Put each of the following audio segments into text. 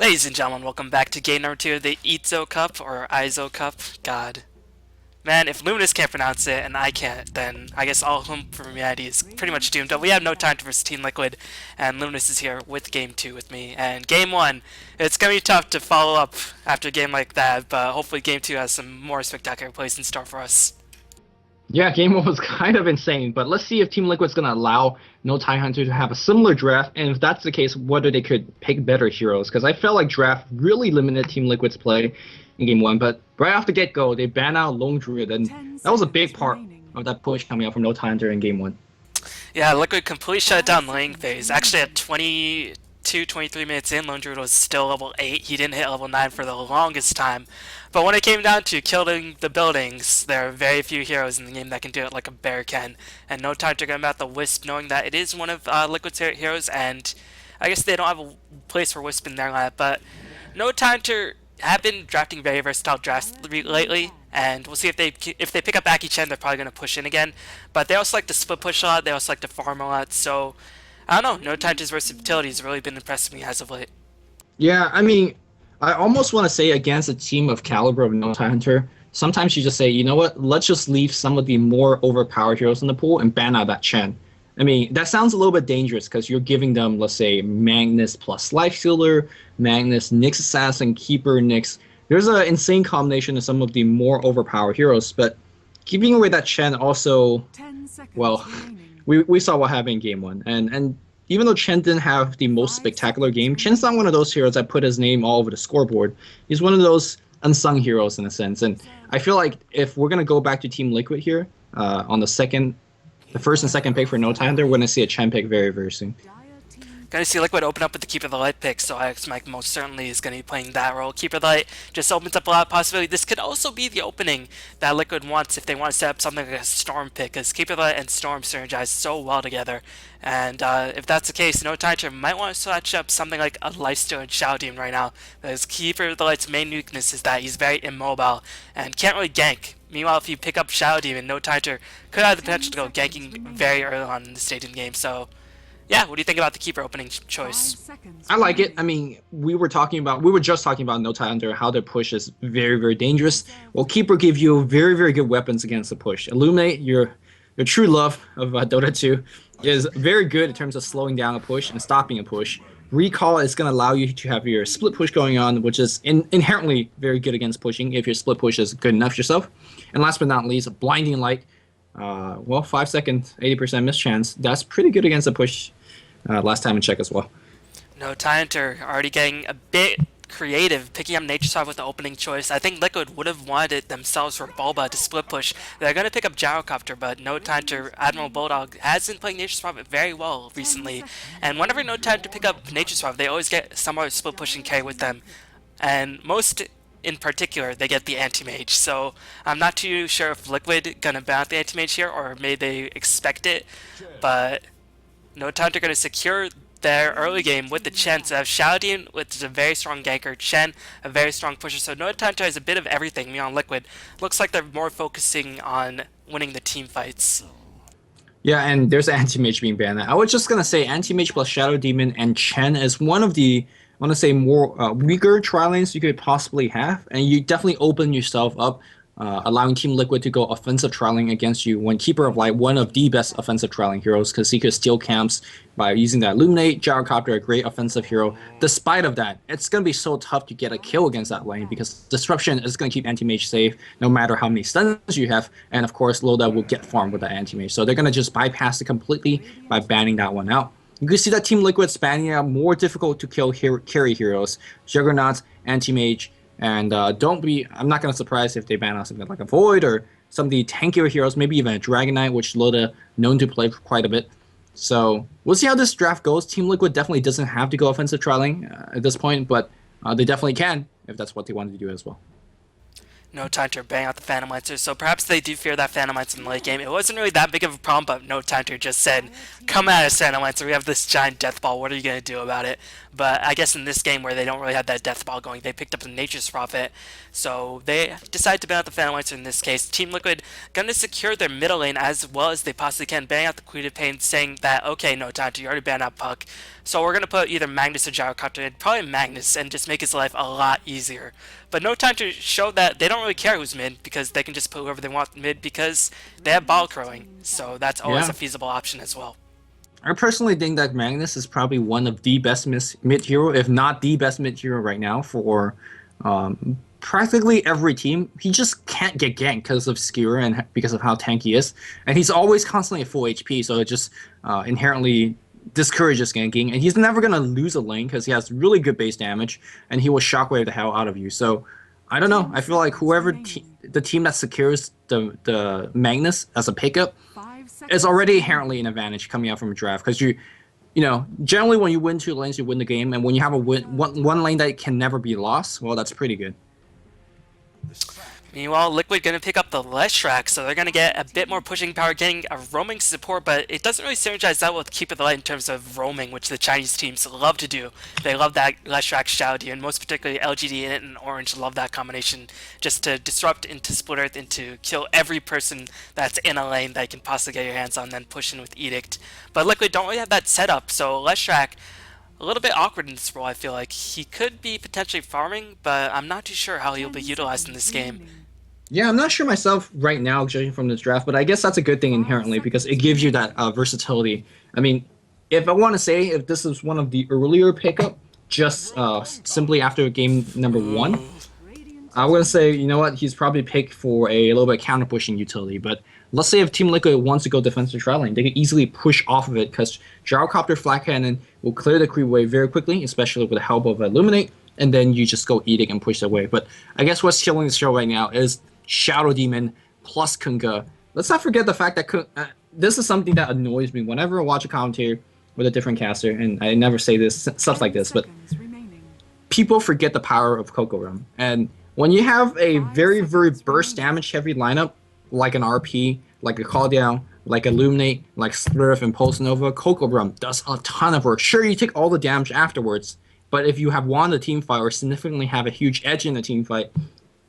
Ladies and gentlemen, welcome back to game number 2 of the Eizo Cup, or Eizo Cup. God. Man, if Luminous can't pronounce it and I can't, then I guess all home for humanity is pretty much doomed. But we have no time to versus Team Liquid, and Luminous is here with game 2 with me. And game 1, it's going to be tough to follow up after a game like that, but hopefully game 2 has some more spectacular plays in store for us. Yeah, game one was kind of insane, but let's see if Team Liquid's going to allow NoTidehunter to have a similar draft, and if that's the case, whether they could pick better heroes, because I felt like draft really limited Team Liquid's play in game one, but right off the get-go, they banned out Lone Druid, and that was a big part of that push coming out from NoTidehunter in game one. Yeah, Liquid completely shut down laning phase. Actually, at 23 minutes in, Lone Druid was still level 8. He didn't hit level 9 for the longest time. But when it came down to killing the buildings, there are very few heroes in the game that can do it like a bear can. And NoTidehunter got about the Wisp, knowing that it is one of Liquid's heroes, and I guess they don't have a place for Wisp in their lineup. But NoTidehunter have been drafting very versatile drafts lately, and we'll see if they pick up Aki Chen, they're probably going to push in again. But they also like to split push a lot, they also like to farm a lot, so I don't know, NoTidehunter's versatility has really been impressing me as of late. Yeah, I mean, I almost want to say against a team of caliber of NoTidehunter, sometimes you just say, you know what, let's just leave some of the more overpowered heroes in the pool and ban out that Chen. I mean, that sounds a little bit dangerous because you're giving them, let's say, Magnus plus Life Stealer, Magnus, Nyx Assassin, Keeper, Nyx. There's an insane combination of some of the more overpowered heroes, but keeping away that Chen also, well, we saw what happened in game one. And even though Chen didn't have the most spectacular game, Chen's not one of those heroes that put his name all over the scoreboard. He's one of those unsung heroes in a sense. And I feel like if we're going to go back to Team Liquid here on the first and second pick for NoTidehunter, we're going to see a Chen pick very, very soon. Gonna see Liquid open up with the Keeper of the Light pick, so Mike most certainly is gonna be playing that role. Keeper of the Light just opens up a lot of possibility. This could also be the opening that Liquid wants if they want to set up something like a Storm pick, because Keeper of the Light and Storm synergize so well together. And if that's the case, NoTidehunter might want to switch up something like a Lifesteal and Shadow Demon right now, because Keeper of the Light's main weakness is that he's very immobile and can't really gank. Meanwhile, if you pick up Shadow Demon, NoTidehunter could have the potential to go ganking very early on in the stage in the game, so yeah, what do you think about the Keeper opening choice? I like it. I mean, we were just talking about NoTidehunter, how their push is very, very dangerous. Well, Keeper give you very, very good weapons against the push. Illuminate, your true love of Dota 2, is very good in terms of slowing down a push and stopping a push. Recall is going to allow you to have your split push going on, which is inherently very good against pushing if your split push is good enough yourself. And last but not least, Blinding Light. Well, 5 seconds, 80% miss chance. That's pretty good against a push last time in check as well. NoTidehunter already getting a bit creative, picking up Nature Swap with the opening choice. I think Liquid would have wanted it themselves for Bulba to split push. They're going to pick up Gyrocopter, but NoTidehunter, Admiral Bulldog, has been playing Nature Swap very well recently. And whenever NoTidehunter pick up Nature Swap, they always get some other split pushing carry with them. And most in particular, they get the Anti-Mage, so I'm not too sure if Liquid gonna ban out the Anti-Mage here, or maybe they expect it, but NoTidehunter gonna secure their early game with the Chen. So have Shadow Demon, which is a very strong ganker, Chen, a very strong pusher, so NoTidehunter has a bit of everything. Me on Liquid, looks like they're more focusing on winning the team fights. Yeah, and there's Anti-Mage being banned. I was just going to say Anti-Mage plus Shadow Demon and Chen is one of the, I want to say, more weaker tri lanes you could possibly have. And you definitely open yourself up, allowing Team Liquid to go offensive trialing against you when Keeper of Light, one of the best offensive trialing heroes, because he could steal camps by using that Illuminate. Gyrocopter, a great offensive hero. Despite of that, it's going to be so tough to get a kill against that lane because Disruption is going to keep Anti-Mage safe no matter how many stuns you have. And of course, Loda will get farmed with that Anti-Mage. So they're going to just bypass it completely by banning that one out. You can see that Team Liquid banning out more difficult to kill carry heroes. Juggernaut, Anti-Mage, and I'm not going to surprise if they ban out something like a Void or some of the tankier heroes, maybe even a Dragon Knight, which Loda known to play for quite a bit. So we'll see how this draft goes. Team Liquid definitely doesn't have to go offensive trialing at this point, but they definitely can if that's what they wanted to do as well. NoTidehunter bang out the Phantom Lancer, so perhaps they do fear that Phantom Lancer in the late game. It wasn't really that big of a problem, but NoTidehunter just said, come at us, Phantom Lancer, we have this giant death ball, what are you going to do about it? But I guess in this game where they don't really have that death ball going, they picked up the Nature's Prophet, so they decided to ban out the Phantom Lancer in this case. Team Liquid going to secure their middle lane as well as they possibly can, banning out the Queen of Pain, saying that, okay, NoTidehunter, you already banned out Puck, So we're gonna put either Magnus or Gyrocopter in, probably Magnus, and just make his life a lot easier. But No Time to show that they don't really care who's mid because they can just put whoever they want mid because they have ball crowing. So that's always Yeah. a feasible option as well. I personally think that Magnus is probably one of the best mid hero, if not the best mid hero right now for practically every team. He just can't get ganked because of Skewer and because of how tanky he is, and he's always constantly at full HP, so it just inherently discourages ganking. And he's never gonna lose a lane because he has really good base damage, and he will shockwave the hell out of you. So I don't know. I feel like the team that secures the Magnus as a pickup is already inherently an advantage coming out from a draft because you know, generally when you win 2 lanes, you win the game, and when you have one lane that can never be lost, well, that's pretty good. Meanwhile, Liquid gonna pick up the Leshrac, so they're gonna get a bit more pushing power, getting a roaming support, but it doesn't really synergize that with Keep of the Light in terms of roaming, which the Chinese teams love to do. They love that Leshrac Shadow Deer, and most particularly LGD and Orange love that combination, just to disrupt into Split Earth and to kill every person that's in a lane that you can possibly get your hands on, then push in with Edict. But Liquid don't really have that setup, so Leshrac a little bit awkward in this role. I feel like he could be potentially farming, but I'm not too sure how he'll be utilized in this game. Yeah, I'm not sure myself right now, judging from this draft, but I guess that's a good thing inherently because it gives you that versatility. I mean, if I want to say if this is one of the earlier pickup, just simply after game number 1, I would say, you know what, he's probably picked for a little bit counter pushing utility. But let's say if Team Liquid wants to go defensive tri lane, they can easily push off of it because Gyrocopter Flat Cannon will clear the creep wave very quickly, especially with the help of Illuminate, and then you just go Edict and push away. But I guess what's killing the show right now is Shadow Demon plus Kunkka. Let's not forget the fact that this is something that annoys me whenever I watch a commentary with a different caster, and I never say this stuff like this, but people forget the power of Coco Rum. And when you have a very, very burst damage heavy lineup, like an RP, like a Call Down, like Illuminate, like Splurf and Pulse Nova, Coco Rum does a ton of work. Sure, you take all the damage afterwards, but if you have won the team fight or significantly have a huge edge in the team fight,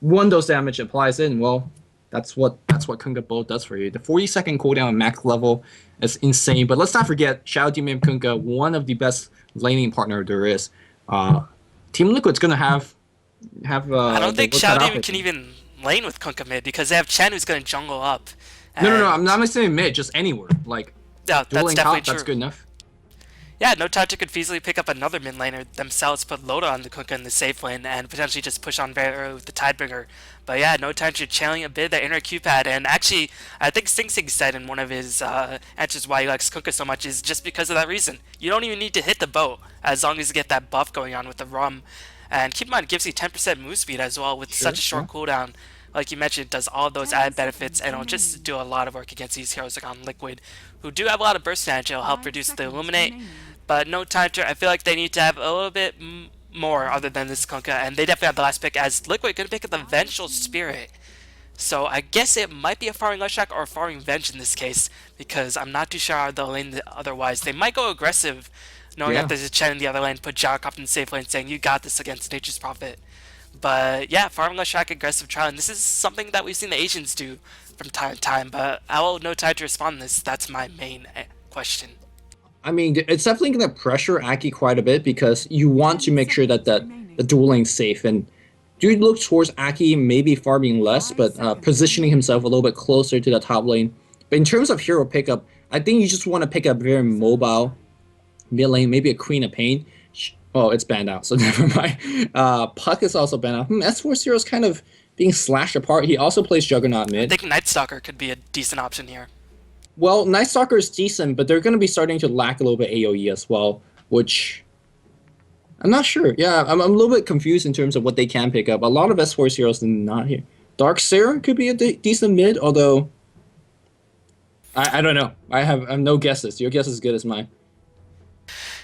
one dose damage applies in, well, that's what Kunkka Bolt does for you. The 40-second cooldown at max level is insane. But let's not forget, Shadow Demon and Kunkka, one of the best laning partner there is. Team Liquid's gonna have. I don't think Shadow Demon can even lane with Kunkka mid because they have Chen who's gonna jungle up. No. I'm not saying mid, just anywhere. Like, yeah, that's definitely true. That's good enough. Yeah, NoTidehunter could feasibly pick up another mid laner themselves, put Loda on the Kunkka in the safe lane, and potentially just push on very early with the Tidebringer. But yeah, NoTidehunter channeling a bit the inner Q-pad, and actually, I think Sing Sing said in one of his answers why he likes Kunkka so much is just because of that reason. You don't even need to hit the boat, as long as you get that buff going on with the Rum. And keep in mind, it gives you 10% move speed as well with such a short cooldown. Like you mentioned, it does all those added benefits, and it'll just do a lot of work against these heroes like on Liquid, who do have a lot of burst damage. It'll help reduce the Illuminate. But NoTidehunter, I feel like they need to have a little bit more other than this Kunkka, and they definitely have the last pick as Liquid gonna pick up the Vengeful Spirit. So I guess it might be a farming Leshrac or a farming Venge in this case, because I'm not too sure how they'll lane otherwise. They might go aggressive, knowing that there's a Chen in the other lane, put Gyrocopter in the safe lane, saying you got this against Nature's Prophet. But yeah, farming Leshrac, aggressive trial, and this is something that we've seen the Asians do from time to time, but how will NoTidehunter respond to this? That's my main question. I mean, it's definitely going to pressure Aki quite a bit because you want to make sure that the duel lane's safe. And do look towards Aki maybe farming less, but positioning himself a little bit closer to the top lane. But in terms of hero pickup, I think you just want to pick up very mobile mid lane, maybe a Queen of Pain. Oh, it's banned out, so never mind. Puck is also banned out. S4 Zero's kind of being slashed apart. He also plays Juggernaut mid. I think Night Stalker could be a decent option here. Well, Night Stalker is decent, but they're going to be starting to lack a little bit AoE as well, which I'm not sure. Yeah, I'm a little bit confused in terms of what they can pick up. A lot of S4 heroes are not here. Dark Sarah could be a decent mid, although I don't know. I have no guesses. Your guess is as good as mine.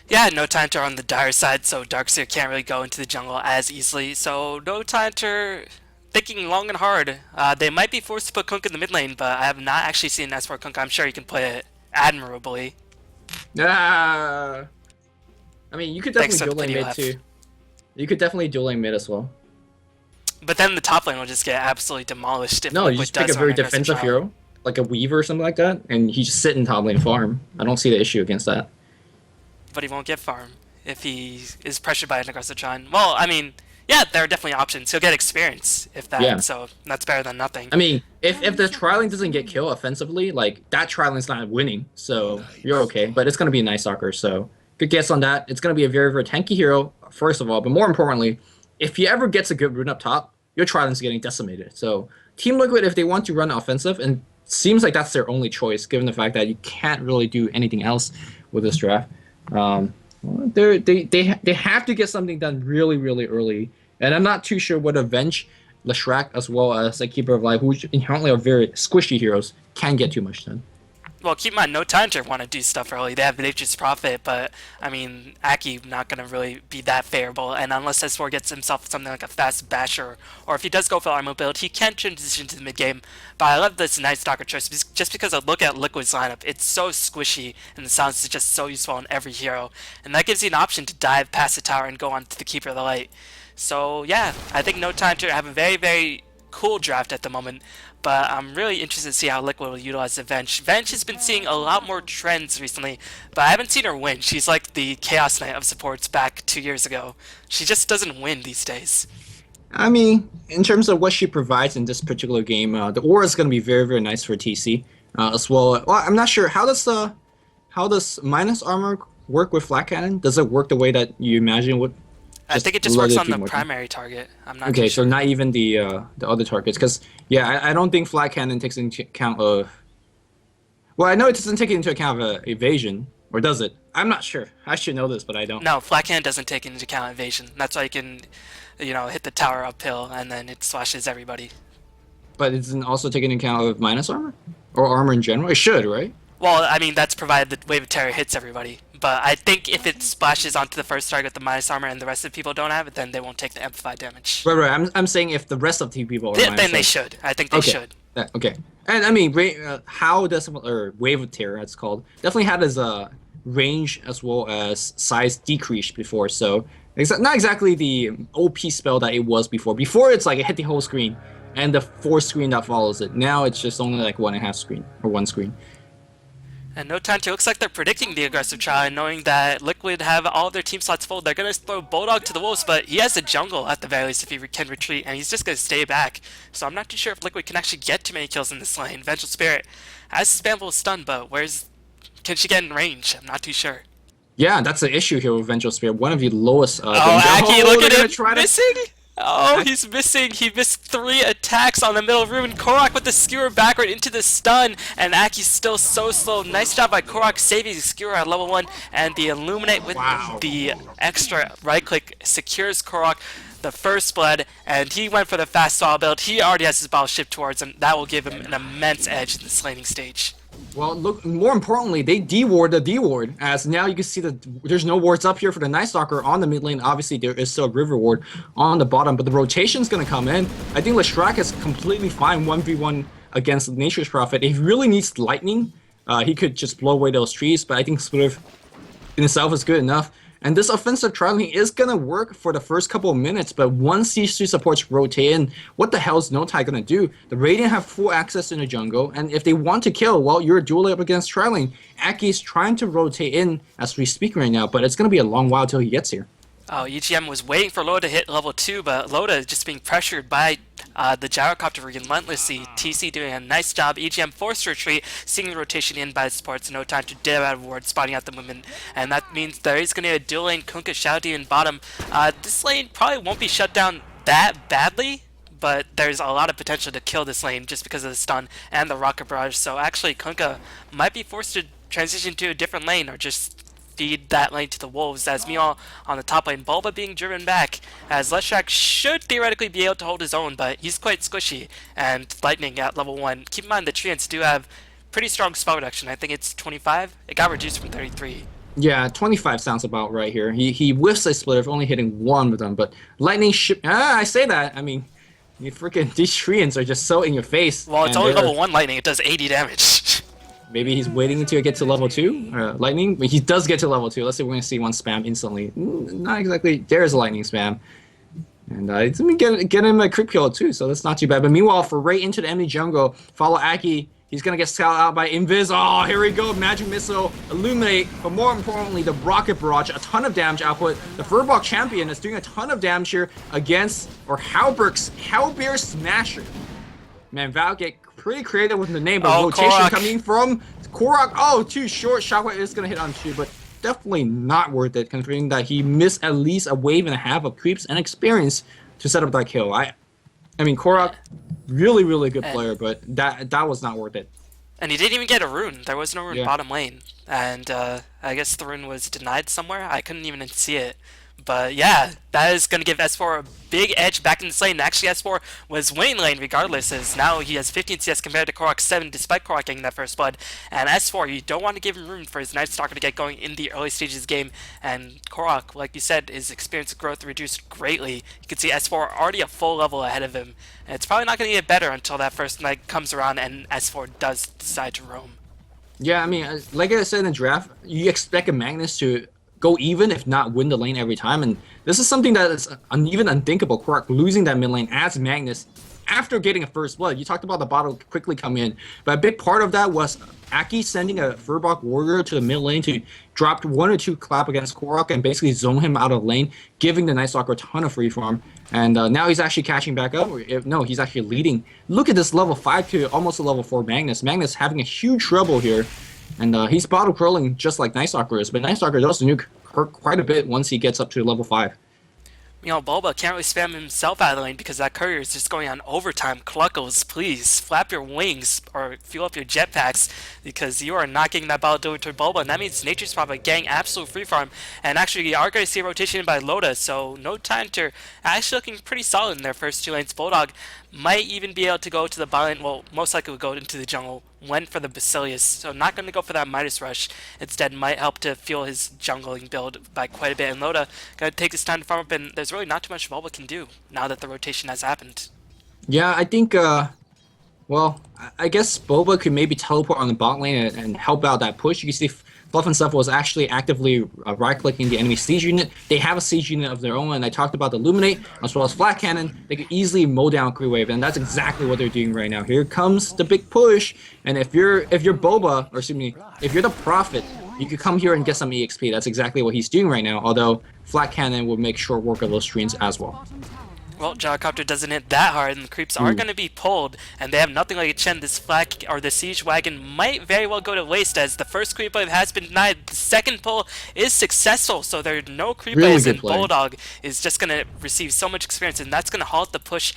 Yeah, NoTidehunter on the dire side, so Darkseer can't really go into the jungle as easily. So NoTidehunter thinking long and hard. They might be forced to put Kunkka in the mid lane, but I have not actually seen an S4 Kunkka. I'm sure he can play it admirably. I mean, you could definitely dual lane mid too. You could definitely dual lane mid as well. But then the top lane will just get absolutely demolished if no, Liquid you just pick does a very defensive hero, like a Weaver or something like that, and he just sit in top lane farm. I don't see the issue against that. but he won't get farm if he is pressured by an aggressive Tron. Well, I mean, yeah, there are definitely options. He'll get experience if that, Yeah. so that's better than nothing. I mean, if the trialing doesn't get killed offensively, like that trialing's not winning, so you're okay. But it's gonna be a nice soccer, so good guess on that. It's gonna be a very, very tanky hero, first of all, but more importantly, if he ever gets a good rune up top, your trialing's getting decimated. So Team Liquid, if they want to run offensive, and seems like that's their only choice, given the fact that you can't really do anything else with this draft. They have to get something done really, really early, and I'm not too sure what Avenge, Leshrac, as well as a Keeper of Life, who inherently are very squishy heroes, can get too much done. Well, keep in mind, NoTidehunter want to do stuff early. They have Nature's Prophet, but, I mean, Aki not going to really be that favorable. And unless S4 gets himself something like a fast basher, or if he does go for armor build, he can transition to the mid-game. But I love this Night Stalker choice, just because I look at Liquid's lineup. It's so squishy, and the sounds is just so useful on every hero. And that gives you an option to dive past the tower and go on to the Keeper of the Light. So, yeah, I think NoTidehunter have a very, very cool draft at the moment, but I'm really interested to see how Liquid will utilize the Venge. Venge has been seeing a lot more trends recently, but I haven't seen her win. She's like the Chaos Knight of supports back 2 years ago. She just doesn't win these days. I mean, in terms of what she provides in this particular game, the aura is going to be very, very nice for TC as well. Well, I'm not sure how does minus armor work with flat cannon. Does it work the way that you imagine would? I think it just works on the primary target. I'm not okay, too so sure. not even the other targets, because yeah, I don't think flat cannon takes into account of. Well, I know it doesn't take into account of evasion, or does it? I'm not sure. I should know this, but I don't. No, flat cannon doesn't take into account evasion. That's why you can, hit the tower uphill and then it slashes everybody. But it doesn't also take into account of minus armor or armor in general. It should, right? Well, I mean, that's provided the Wave of Terror hits everybody. But I think if it splashes onto the first target with the minus armor and the rest of the people don't have it, then they won't take the amplified damage. Right. I'm saying if the rest of the people are minus Then they armor. should. I think they should. Okay. And I mean, how does or Wave of Terror, it's called, definitely had as a range as well as size decreased before. So not exactly the OP spell that it was before. Before it's like it hit the whole screen and the fourth screen that follows it. Now it's just only like 1.5 screen or one screen. And NoTidehunter looks like they're predicting the aggressive try, knowing that Liquid have all of their team slots full. They're going to throw Bulldog to the wolves, but he has a jungle at the very least if he can retreat, and he's just going to stay back. So I'm not too sure if Liquid can actually get too many kills in this lane. Vengeful Spirit has spammable stun, but can she get in range? I'm not too sure. Yeah, that's the issue here with Vengeful Spirit. One of the lowest. Aki, look at him missing! To... Oh, he's missing. He missed 3 attacks on the middle rune. Korok with the skewer backward into the stun, and Aki's still so slow. Nice job by Korok saving the skewer at level 1, and the Illuminate with the extra right click secures Korok the first blood, and he went for the fast saw build. He already has his bottle shipped towards him. That will give him an immense edge in this laning stage. Well, look, more importantly, they deward the D-ward, as now you can see that there's no wards up here for the Night Stalker on the mid lane. Obviously, there is still a River ward on the bottom, but the rotation's going to come in. I think Leshrac is completely fine 1v1 against Nature's Prophet. If he really needs lightning, he could just blow away those trees, but I think Splitter in itself is good enough. And this offensive trialing is going to work for the first couple of minutes, but once these two supports rotate in, what the hell is NoTide going to do? The Radiant have full access in the jungle, and if they want to kill, well, you're dueling up against trialing. Aki's trying to rotate in as we speak right now, but it's going to be a long while till he gets here. Oh, EGM was waiting for Loda to hit level 2, but Loda is just being pressured by the Gyrocopter relentlessly. TC doing a nice job. EGM forced to retreat, seeing the rotation in by the supports. No time to dip out of ward, spotting out the movement. And that means there is going to be a dual lane Kunkka Shadow Demon bottom. This lane probably won't be shut down that badly, but there's a lot of potential to kill this lane just because of the stun and the rocket barrage. So actually Kunkka might be forced to transition to a different lane or just feed that lane to the wolves, as meanwhile on the top lane, Bulba being driven back, as Leshrac should theoretically be able to hold his own, but he's quite squishy, and Lightning at level 1. Keep in mind the Treants do have pretty strong spell reduction. I think it's 25. It got reduced from 33. Yeah, 25 sounds about right here. He whiffs a splitter, only hitting one with them, but Lightning I say that, I mean, these Treants are just so in your face. Well, it's only level 1 Lightning, it does 80 damage. Maybe he's waiting to get to level 2, Lightning, but he does get to level 2. Let's see if we're going to see one spam instantly. Not exactly. There's a Lightning spam. And let me get him a crit kill too, so that's not too bad. But meanwhile, for right into the enemy jungle, follow Aki He's gonna get scouted out by Invis. Oh, here we go. Magic Missile, Illuminate, but more importantly, the Rocket Barrage, a ton of damage output. The Furball champion is doing a ton of damage here against, or Halberg's Hellbear Smasher. Man, Val get pretty creative with the name, but rotation Korok. coming from Korok. Oh, too short. Shockwave is gonna hit on 2, but definitely not worth it considering that he missed at least a wave and a half of creeps and experience to set up that kill. I mean, Korok, really, really good player, but that was not worth it. And he didn't even get a rune. There was no rune Yeah. bottom lane. And I guess the rune was denied somewhere. I couldn't even see it. But yeah, that is going to give S4 a big edge back in this lane. Actually, S4 was winning lane regardless, as now he has 15 CS compared to Korok's 7, despite Korok getting that first blood. And S4, you don't want to give him room for his Night Stalker to get going in the early stages of the game. And Korok, like you said, his experience growth reduced greatly. You can see S4 already a full level ahead of him. And it's probably not going to get better until that first night comes around and S4 does decide to roam. Yeah, I mean, like I said in the draft, you expect a Magnus to go even, if not win the lane every time, and this is something that is even unthinkable. Korok losing that mid lane as Magnus after getting a first blood. You talked about the bottle quickly coming in, but a big part of that was Aki sending a Furbok warrior to the mid lane to drop 1 or 2 clap against Korok and basically zone him out of lane, giving the Night Stalker a ton of free farm. And now he's actually catching back up. No, he's actually leading. Look at this level 5 to almost a level 4 Magnus. Magnus having a huge trouble here. And he's bottle curling just like Night Stalker is, but Night Stalker does nuke hurt quite a bit once he gets up to level 5. You know, Bulba can't really spam himself out of the lane because that courier is just going on overtime. Cluckles, please flap your wings or fuel up your jetpacks because you are not getting that ball delivered to Bulba, and that means Nature's probably getting absolute free farm. And actually, you are going to see a rotation by Loda, so NoTidehunter actually looking pretty solid in their first 2 lanes. Bulldog might even be able to go to the bot lane, well, most likely will go into the jungle, went for the Basilius, so not going to go for that Midas Rush. Instead, might help to fuel his jungling build by quite a bit. And Loda going to take his time to farm up, and there's really not too much Bulba can do now that the rotation has happened. Yeah, I think, well, I guess Boba could maybe teleport on the bot lane and help out that push. You can see Fluff and Stuff was actually actively right-clicking the enemy siege unit. They have a siege unit of their own, and I talked about the Illuminate as well as Flat Cannon. They could easily mow down Crew Wave, and that's exactly what they're doing right now. Here comes the big push, and if you're Boba, or excuse me, if you're the Prophet, you could come here and get some EXP. That's exactly what he's doing right now, although Flat Cannon will make short work of those streams as well. Well, Gyrocopter doesn't hit that hard, and the creeps are going to be pulled, and they have nothing like a Chen. This flak, or the Siege Wagon, might very well go to waste, as the first creep wave has been denied. The second pull is successful, so there are no creep waves, and Bulldog is just going to receive so much experience, and that's going to halt the push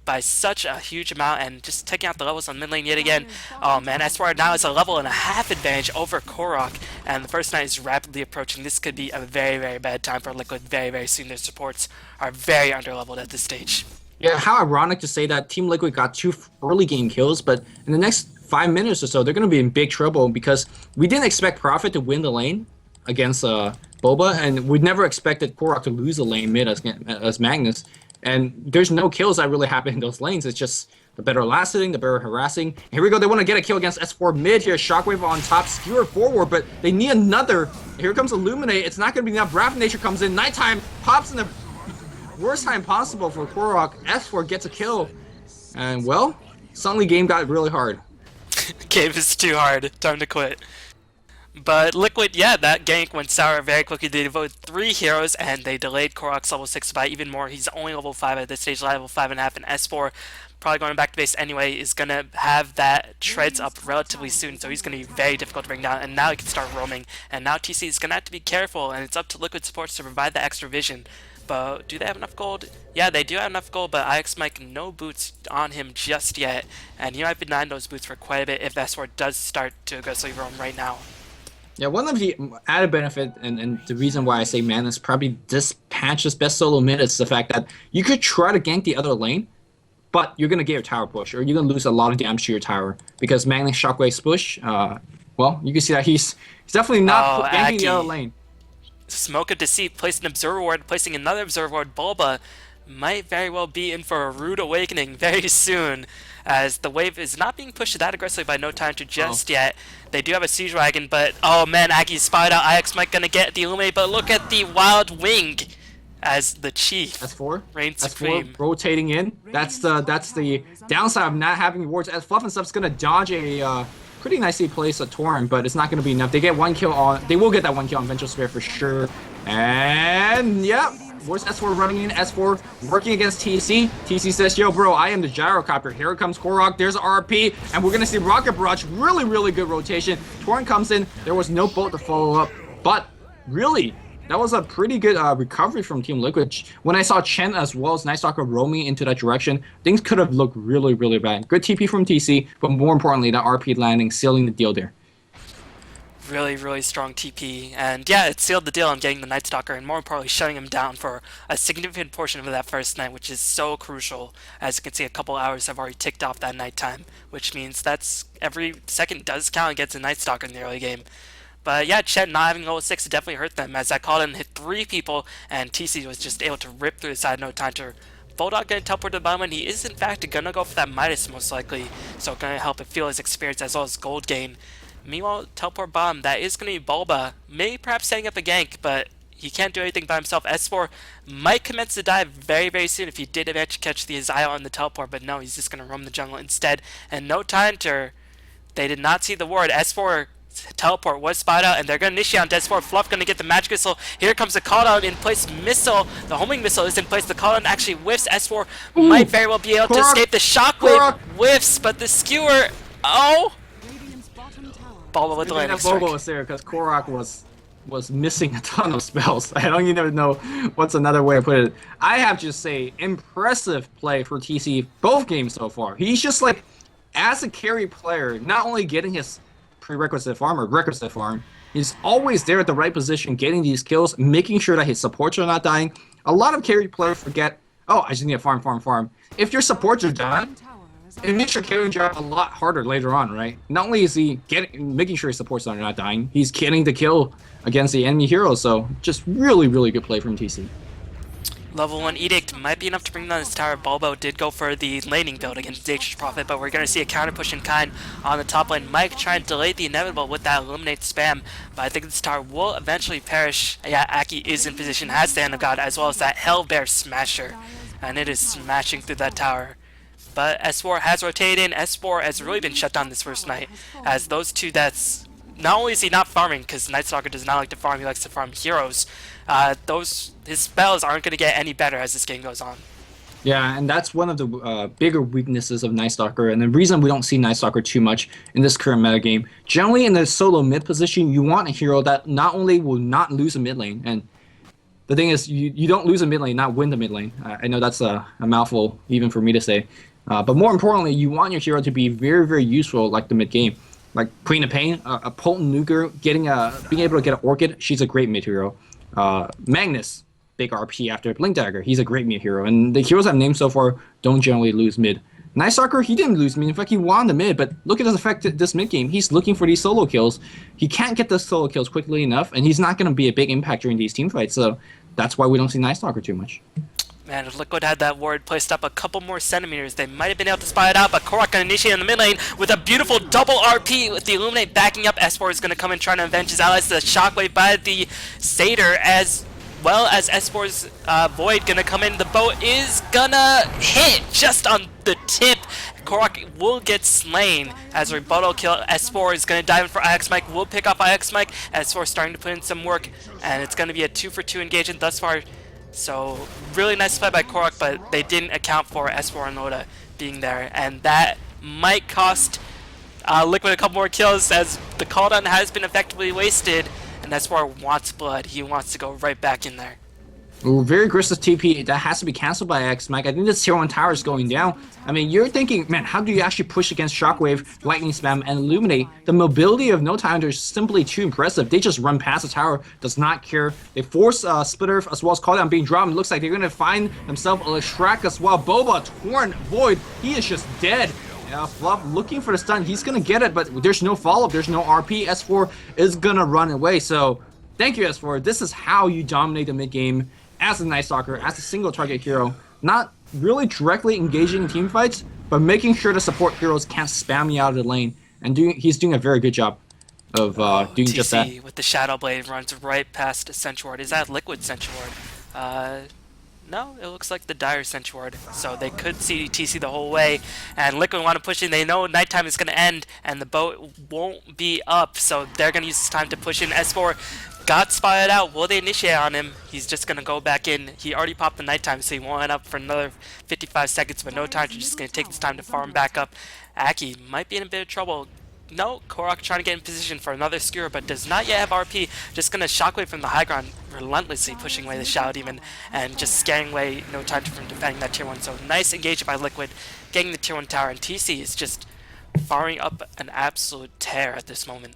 by such a huge amount, and just taking out the levels on mid lane yet again. Oh man, S4 now has a level and a half advantage over Korok, and the first night is rapidly approaching. This could be a very, very bad time for Liquid very, very soon. Their supports are very underleveled at this stage. Yeah, how ironic to say that Team Liquid got 2 early game kills, but in the next 5 minutes or so, they're going to be in big trouble because we didn't expect Prophet to win the lane against Boba, and we never expected Korok to lose the lane mid as Magnus. And there's no kills that really happen in those lanes. It's just the better last hitting, the better harassing. Here we go. They want to get a kill against S4 mid here. Shockwave on top, skewer forward, but they need another. Here comes Illuminate. It's not going to be enough. Wrath of Nature comes in. Nighttime pops in the worst time possible for Korok. S4 gets a kill. And, well, suddenly game got really hard. Game is too hard. Time to quit. But Liquid, yeah, that gank went sour very quickly. They devoted 3 heroes, and they delayed Korok's level 6 by even more. He's only level 5 at this stage, level 5.5, and S4, probably going back to base anyway, is going to have that treads up relatively soon, so he's going to be very difficult to bring down, and now he can start roaming. And now TC is going to have to be careful, and it's up to Liquid supports to provide the extra vision. But do they have enough gold? Yeah, they do have enough gold, but IX Mike, no boots on him just yet, and he might be denying those boots for quite a bit if S4 does start to aggressively roam right now. Yeah, one of the added benefit and the reason why I say Manus probably this patch's best solo mid is the fact that you could try to gank the other lane, but you're going to get your tower push, or you're going to lose a lot of damage to your tower, because Magnus Shockwave's push, well, you can see that he's definitely not ganking the other lane. Smoke of Deceit, placing an Observer Ward, placing another Observer Ward. Bulba might very well be in for a rude awakening very soon, as the wave is not being pushed that aggressively by NoTidehunter just yet. They do have a Siege Wagon, but oh man, Aki's spied out. IX Mike gonna get the Illuminate, but look at the Wild Wing. as the chief S4, reigns S4 supreme. rotating in. That's the downside of not having wards. As Fluff and Stuff's gonna dodge a pretty nicely placed a Torrent, but it's not gonna be enough. They get one kill on. They will get that one kill on Vengeful Spirit for sure. And yeah, where's S4 running in? S4 working against TC. TC says, "Yo, bro, I am the gyrocopter. Here comes Korok. There's RP, and we're gonna see Rocket Barrage. Really, really good rotation. Torrent comes in. There was no bolt to follow up, but really." That was a pretty good recovery from Team Liquid. When I saw Chen as well as Night Stalker roaming into that direction, things could have looked really, really bad. Good TP from TC, but more importantly, that RP landing, sealing the deal there. Really, really strong TP, and yeah, it sealed the deal on getting the Night Stalker, and more importantly, shutting him down for a significant portion of that first night, which is so crucial. As you can see, a couple hours have already ticked off that nighttime, which means that's every second does count against a Night Stalker in the early game. But yeah, Chet not having level 6 definitely hurt them, as that call in hit 3 people, and TC was just able to rip through the side NoTidehunter. Bulldog gonna teleport to the bottom, and he is in fact gonna go for that Midas most likely, so gonna help it feel his experience as well as gold gain. Meanwhile, teleport bottom, that is gonna be Bulba, maybe perhaps setting up a gank, but he can't do anything by himself. S4 might commence the dive very, very soon if he did eventually catch the Eizo on the teleport, but no, he's just gonna roam the jungle instead. And NoTidehunter, they did not see the ward. S4 teleport was spotted out, and they're going to initiate on S4. Fluff going to get the magic missile. Here comes the call out in place missile. The homing missile is in place. The call out actually whiffs. S4 might very well be able to escape the shockwave. Whiffs, but the skewer. Oh! Bulba with the landing strike. Bulba was there because Korok was missing a ton of spells. I don't even know what's another way to put it. I have to say, impressive play for TC both games so far. He's just like, as a carry player, not only getting his prerequisite farm or requisite farm, he's always there at the right position, getting these kills, making sure that his supports are not dying. A lot of carry players forget, oh, I just need to farm. If your supports are dying, it makes your carrying job a lot harder later on, right? Not only is he making sure his supports are not dying, he's getting the kill against the enemy hero, so just really, really good play from TC. Level 1 Edict might be enough to bring down this tower. Bulbo did go for the laning build against Nature's Prophet, but we're going to see a counter push in kind on the top lane. Mike trying to delay the inevitable with that Illuminate spam, but I think this tower will eventually perish. Yeah, Aki is in position, has the Hand of God, as well as that Hellbear Smasher, and it is smashing through that tower. But S4 has rotated in. S4 has really been shut down this first night, as those two deaths, not only is he not farming, because Night Stalker does not like to farm, he likes to farm heroes, his spells aren't going to get any better as this game goes on. Yeah, and that's one of the bigger weaknesses of Night Stalker, and the reason we don't see Night Stalker too much in this current metagame. Generally, in the solo mid position, you want a hero that not only will not lose a mid lane, and the thing is, you don't lose a mid lane, not win the mid lane. I know that's a mouthful, even for me to say. But more importantly, you want your hero to be very, very useful, like the mid game. Like Queen of Pain, a potent nuker, being able to get an Orchid, she's a great mid hero. Magnus, big RP after Blink Dagger, he's a great mid hero. And the heroes I've named so far don't generally lose mid. Night Stalker, he didn't lose mid. In fact, he won the mid, but look at his effect this mid game. He's looking for these solo kills. He can't get the solo kills quickly enough, and he's not going to be a big impact during these team fights. So that's why we don't see Night Stalker too much. Man, if Liquid had that ward placed up a couple more centimeters, they might have been able to spy it out, but Korok going to initiate in the mid lane with a beautiful double RP with the Illuminate backing up. S4 is going to come in trying to avenge his allies. The Shockwave by the Satyr, as well as S4's Void going to come in. The bow is going to hit just on the tip. Korok will get slain as a rebuttal kill. S4 is going to dive in for IX Mike, will pick up IX Mike. S4 starting to put in some work, and it's going to be a 2-for-2 engagement thus far. So, really nice play by Korok, but they didn't account for S4 and Loda being there, and that might cost Liquid a couple more kills, as the cooldown has been effectively wasted, and S4 wants blood. He wants to go right back in there. Ooh, very aggressive TP. That has to be cancelled by X Mike. I think the Tier 1 tower is going down. I mean, you're thinking, man, how do you actually push against Shockwave, Lightning Spam, and Illuminate? The mobility of NoTidehunter is simply too impressive. They just run past the tower, does not care. They force Splitter as well as Call Down being dropped. It looks like they're going to find themselves a Shrek as well. Boba, Torn, Void, he is just dead. Fluff looking for the stun. He's going to get it, but there's no follow-up. There's no RP. S4 is going to run away. So, thank you, S4. This is how you dominate the mid-game as a Night Stalker, as a single target hero, not really directly engaging in team fights, but making sure the support heroes can't spam you out of the lane. And he's doing a very good job of doing TC just that. With the Shadow Blade runs right past Sentry Ward. Is that Liquid Sentry Ward? Uh, no, it looks like the Dire Sense Ward. So they could see TC the whole way, and Liquid want to push in. They know nighttime is going to end, and the boat won't be up, so they're going to use this time to push in. S4 got spotted out. Will they initiate on him? He's just going to go back in. He already popped the nighttime, so he won't end up for another 55 seconds, but NoTidehunter just going to take this time to farm back up. Aki might be in a bit of trouble. No, Korok trying to get in position for another skewer, but does not yet have RP. Just gonna shockwave from the high ground, relentlessly pushing away the Shadow Demon and just scaring away NoTidehunter from defending that tier 1. So nice engagement by Liquid, getting the tier 1 tower, and TC is just firing up an absolute tear at this moment.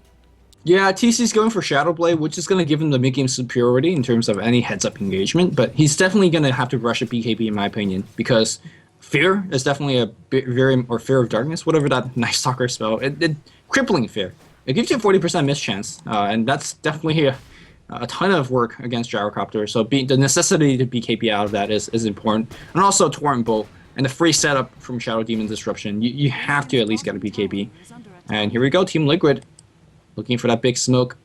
Yeah, TC's going for Shadow Blade, which is going to give him the mid-game superiority in terms of any heads-up engagement, but he's definitely going to have to rush a BKB in my opinion, because Fear is definitely a or Fear of Darkness, whatever that Night Stalker spell. It crippling Fear. It gives you a 40% miss chance, and that's definitely a ton of work against Gyrocopter. So the necessity to BKB out of that is important, and also Torrent Bolt and the free setup from Shadow Demon Disruption. You have to at least get a BKB. And here we go, Team Liquid, looking for that big smoke.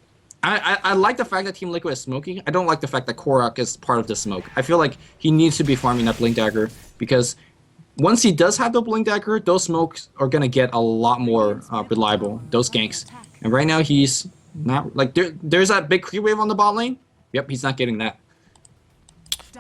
I like the fact that Team Liquid is smoking. I don't like the fact that Korok is part of the smoke. I feel like he needs to be farming that Blink Dagger, because once he does have the Blink Dagger, those smokes are going to get a lot more reliable, those ganks. And right now he's not, like, there's that big creep wave on the bot lane. Yep, he's not getting that.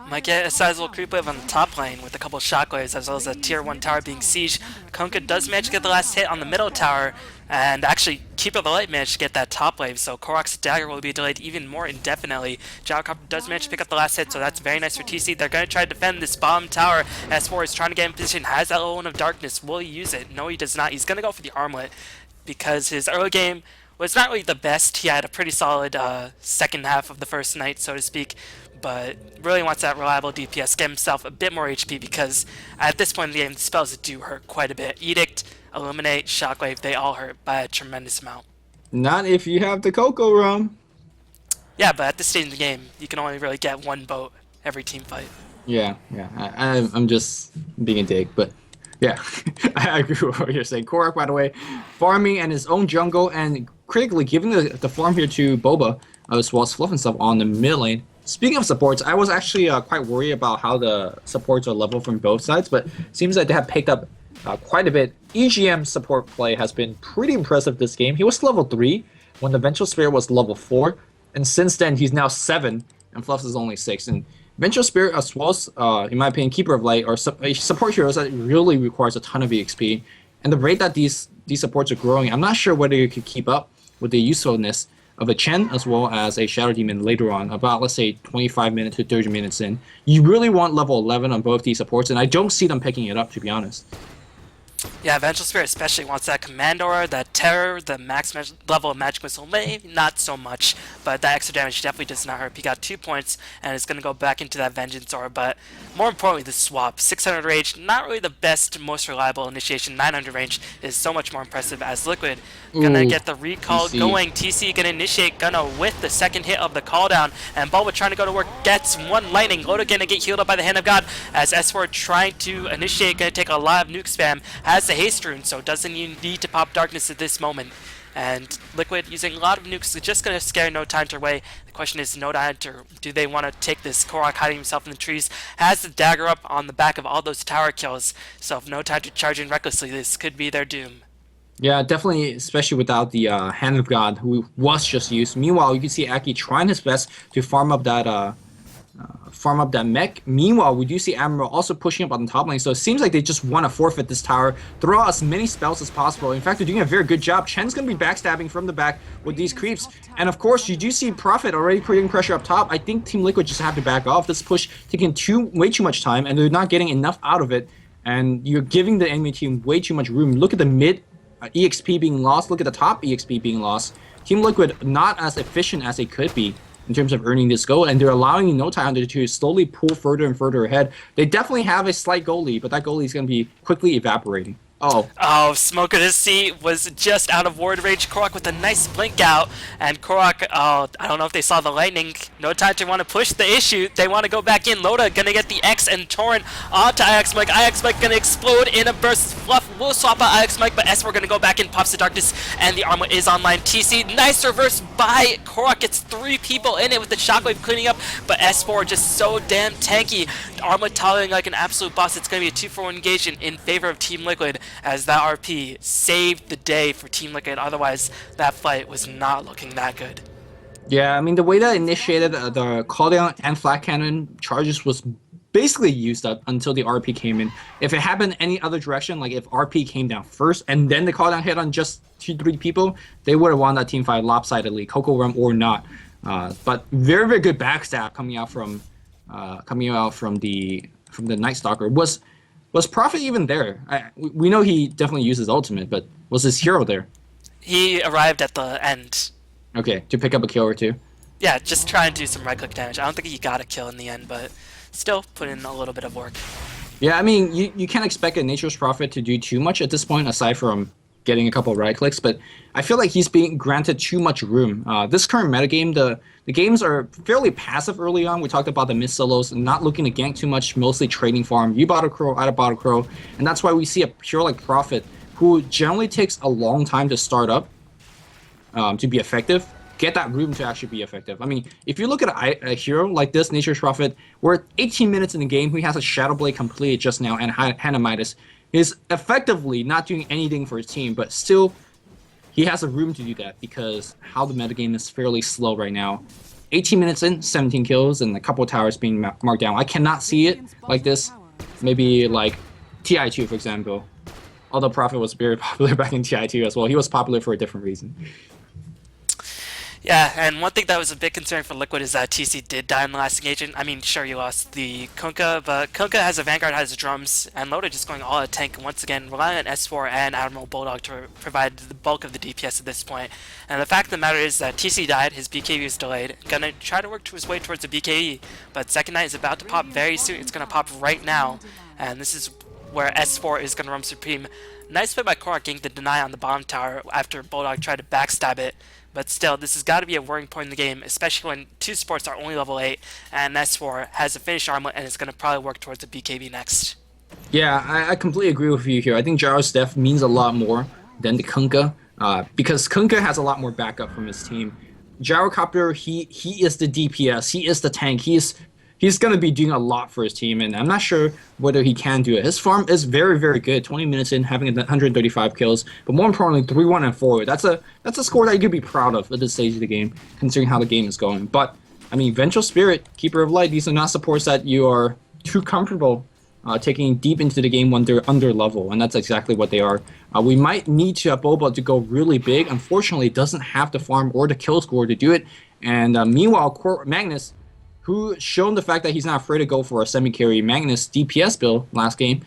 Might get a sizable creep wave on the top lane with a couple shockwaves, as well as a tier 1 tower being sieged. Kunkka does manage to get the last hit on the middle tower, and actually Keeper of the Light managed to get that top wave, so Korok's dagger will be delayed even more indefinitely. Gyrocopter does manage to pick up the last hit, so that's very nice for TC. They're going to try to defend this bottom tower. S4 is trying to get in position, has that little one of darkness. Will he use it? No, he does not. He's going to go for the armlet, because his early game was not really the best. He had a pretty solid second half of the first night, so to speak, but really wants that reliable DPS, get himself a bit more HP, because at this point in the game, the spells do hurt quite a bit. Edict, Illuminate, Shockwave, they all hurt by a tremendous amount. Not if you have the Coco Rum. Yeah, but at this stage in the game, you can only really get one boat every team fight. Yeah. I'm just being a dick, but yeah, I agree with what you're saying. Korok, by the way, farming and his own jungle, and critically giving the farm here to Boba, as well as Fluff and stuff on the mid lane. Speaking of supports, I was actually quite worried about how the supports are leveled from both sides, but seems like they have picked up quite a bit. EGM support play has been pretty impressive this game. He was level 3 when the Vengeful Spirit was level 4, and since then he's now 7, and Fluff is only 6. And Vengeful Spirit, as well as, in my opinion, Keeper of Light, are support heroes that really requires a ton of EXP. And the rate that these supports are growing, I'm not sure whether you could keep up with the usefulness of a Chen as well as a Shadow Demon later on, about, let's say, 25 minutes to 30 minutes in. You really want level 11 on both these supports, and I don't see them picking it up, to be honest. Yeah, Vengeful Spirit especially wants that Command Aura, that Terror, the max level of Magic Missile, maybe not so much, but that extra damage definitely does not hurt. He got 2 points, and is going to go back into that Vengeance Aura, but more importantly, the swap. 600 range, not really the best, most reliable initiation. 900 range is so much more impressive, as Liquid gonna get the recall TC going. TC gonna initiate, gonna with the second hit of the call down, and Bulba trying to go to work, gets one lightning. Loda gonna get healed up by the Hand of God, as S4 trying to initiate, gonna take a lot of nuke spam, has the haste rune, so doesn't even need to pop darkness at this moment. And Liquid using a lot of nukes is just going to scare NoTidehunter away. The question is, NoTidehunter, do they want to take this? Korok hiding himself in the trees, has the dagger up on the back of all those tower kills, so if NoTidehunter charging recklessly, this could be their doom. Yeah, definitely, especially without the Hand of God, who was just used. Meanwhile, you can see Aki trying his best to farm up that mech. Meanwhile, we do see Admiral also pushing up on the top lane, so it seems like they just want to forfeit this tower, throw out as many spells as possible. In fact, they're doing a very good job. Chen's going to be backstabbing from the back with these creeps, and of course, you do see Prophet already putting pressure up top. I think Team Liquid just have to back off. This push taking way too much time, and they're not getting enough out of it, and you're giving the enemy team way too much room. Look at the mid EXP being lost. Look at the top EXP being lost. Team Liquid not as efficient as they could be in terms of earning this goal, and they're allowing NoTidehunter to slowly pull further and further ahead. They definitely have a slight goal lead, but that goal lead is going to be quickly evaporating. Oh, Oh, Smoker to see was just out of ward range. Korok with a nice blink out, and Korok, oh, I don't know if they saw the lightning. No time to want to push the issue. They want to go back in. Loda gonna get the X and Torrent onto IX Mike. IX Mike gonna explode in a burst. Fluff will swap out IX Mike, but S4 gonna go back in, pops the darkness, and the armor is online. TC, nice reverse by Korok. Gets 3 people in it with the shockwave cleaning up, but S4 just so damn tanky. Armor tottering like an absolute boss. It's gonna be a 2-for-1 engagement in favor of Team Liquid, as that RP saved the day for Team Liquid. Otherwise, that fight was not looking that good. yeah. I mean, the way that initiated the cooldown and flat cannon charges was basically used up until the RP came in. If it happened any other direction, like if RP came down first and then the cooldown hit on just 2-3 people, they would have won that team fight lopsidedly, Coco Rum or not. But very, very good backstab coming out from the Night Stalker. Was Prophet even there? We know he definitely uses ultimate, but was his hero there? He arrived at the end. Okay, to pick up a kill or two. Yeah, just try and do some right-click damage. I don't think he got a kill in the end, but still put in a little bit of work. Yeah, I mean, you can't expect a Nature's Prophet to do too much at this point, aside from getting a couple of right clicks, but I feel like he's being granted too much room. This current metagame, the games are fairly passive early on. We talked about the mid solos, not looking to gank too much, mostly trading farm. You bought a crow, I bought a crow, and that's why we see a hero like Prophet, who generally takes a long time to start up to be effective, get that room to actually be effective. I mean, if you look at a hero like this, Nature's Prophet, we're 18 minutes in the game, he has a Shadow Blade completed just now, and Hannah Midas is effectively not doing anything for his team, but still, he has a room to do that because how the metagame is fairly slow right now. 18 minutes in, 17 kills, and a couple of towers being marked down. I cannot see it like this. Maybe like TI2, for example. Although Prophet was very popular back in TI2 as well. He was popular for a different reason. Yeah, and one thing that was a big concern for Liquid is that TC did die in the last engagement. I mean, sure, you lost the Kunkka, but Kunkka has a Vanguard, has drums, and Loda just going all out tank once again, relying on S4 and Admiral Bulldog to provide the bulk of the DPS at this point. And the fact of the matter is that TC died, his BKB is delayed, gonna try to work his way towards the BKB, but Second Night is about to pop very soon. It's gonna pop right now, and this is where S4 is gonna roam supreme. Nice play by Korok getting the deny on the bottom tower after Bulldog tried to backstab it. But still, this has got to be a worrying point in the game, especially when 2 supports are only level 8, and S4 has a finished armlet and is going to probably work towards the BKB next. Yeah, I completely agree with you here. I think Gyro's death means a lot more than the Kunkka, because Kunkka has a lot more backup from his team. Gyrocopter, he is the DPS, he is the tank, he's going to be doing a lot for his team, and I'm not sure whether he can do it. His farm is very, very good. 20 minutes in, having 135 kills, but more importantly, 3-1 and 4. That's a score that you could be proud of at this stage of the game, considering how the game is going. But I mean, Vengeful Spirit, Keeper of Light, these are not supports that you are too comfortable taking deep into the game when they're under level, and that's exactly what they are. We might need to have Boba to go really big. Unfortunately, it doesn't have the farm or the kill score to do it. And meanwhile, Magnus, who shown the fact that he's not afraid to go for a semi-carry Magnus DPS build last game,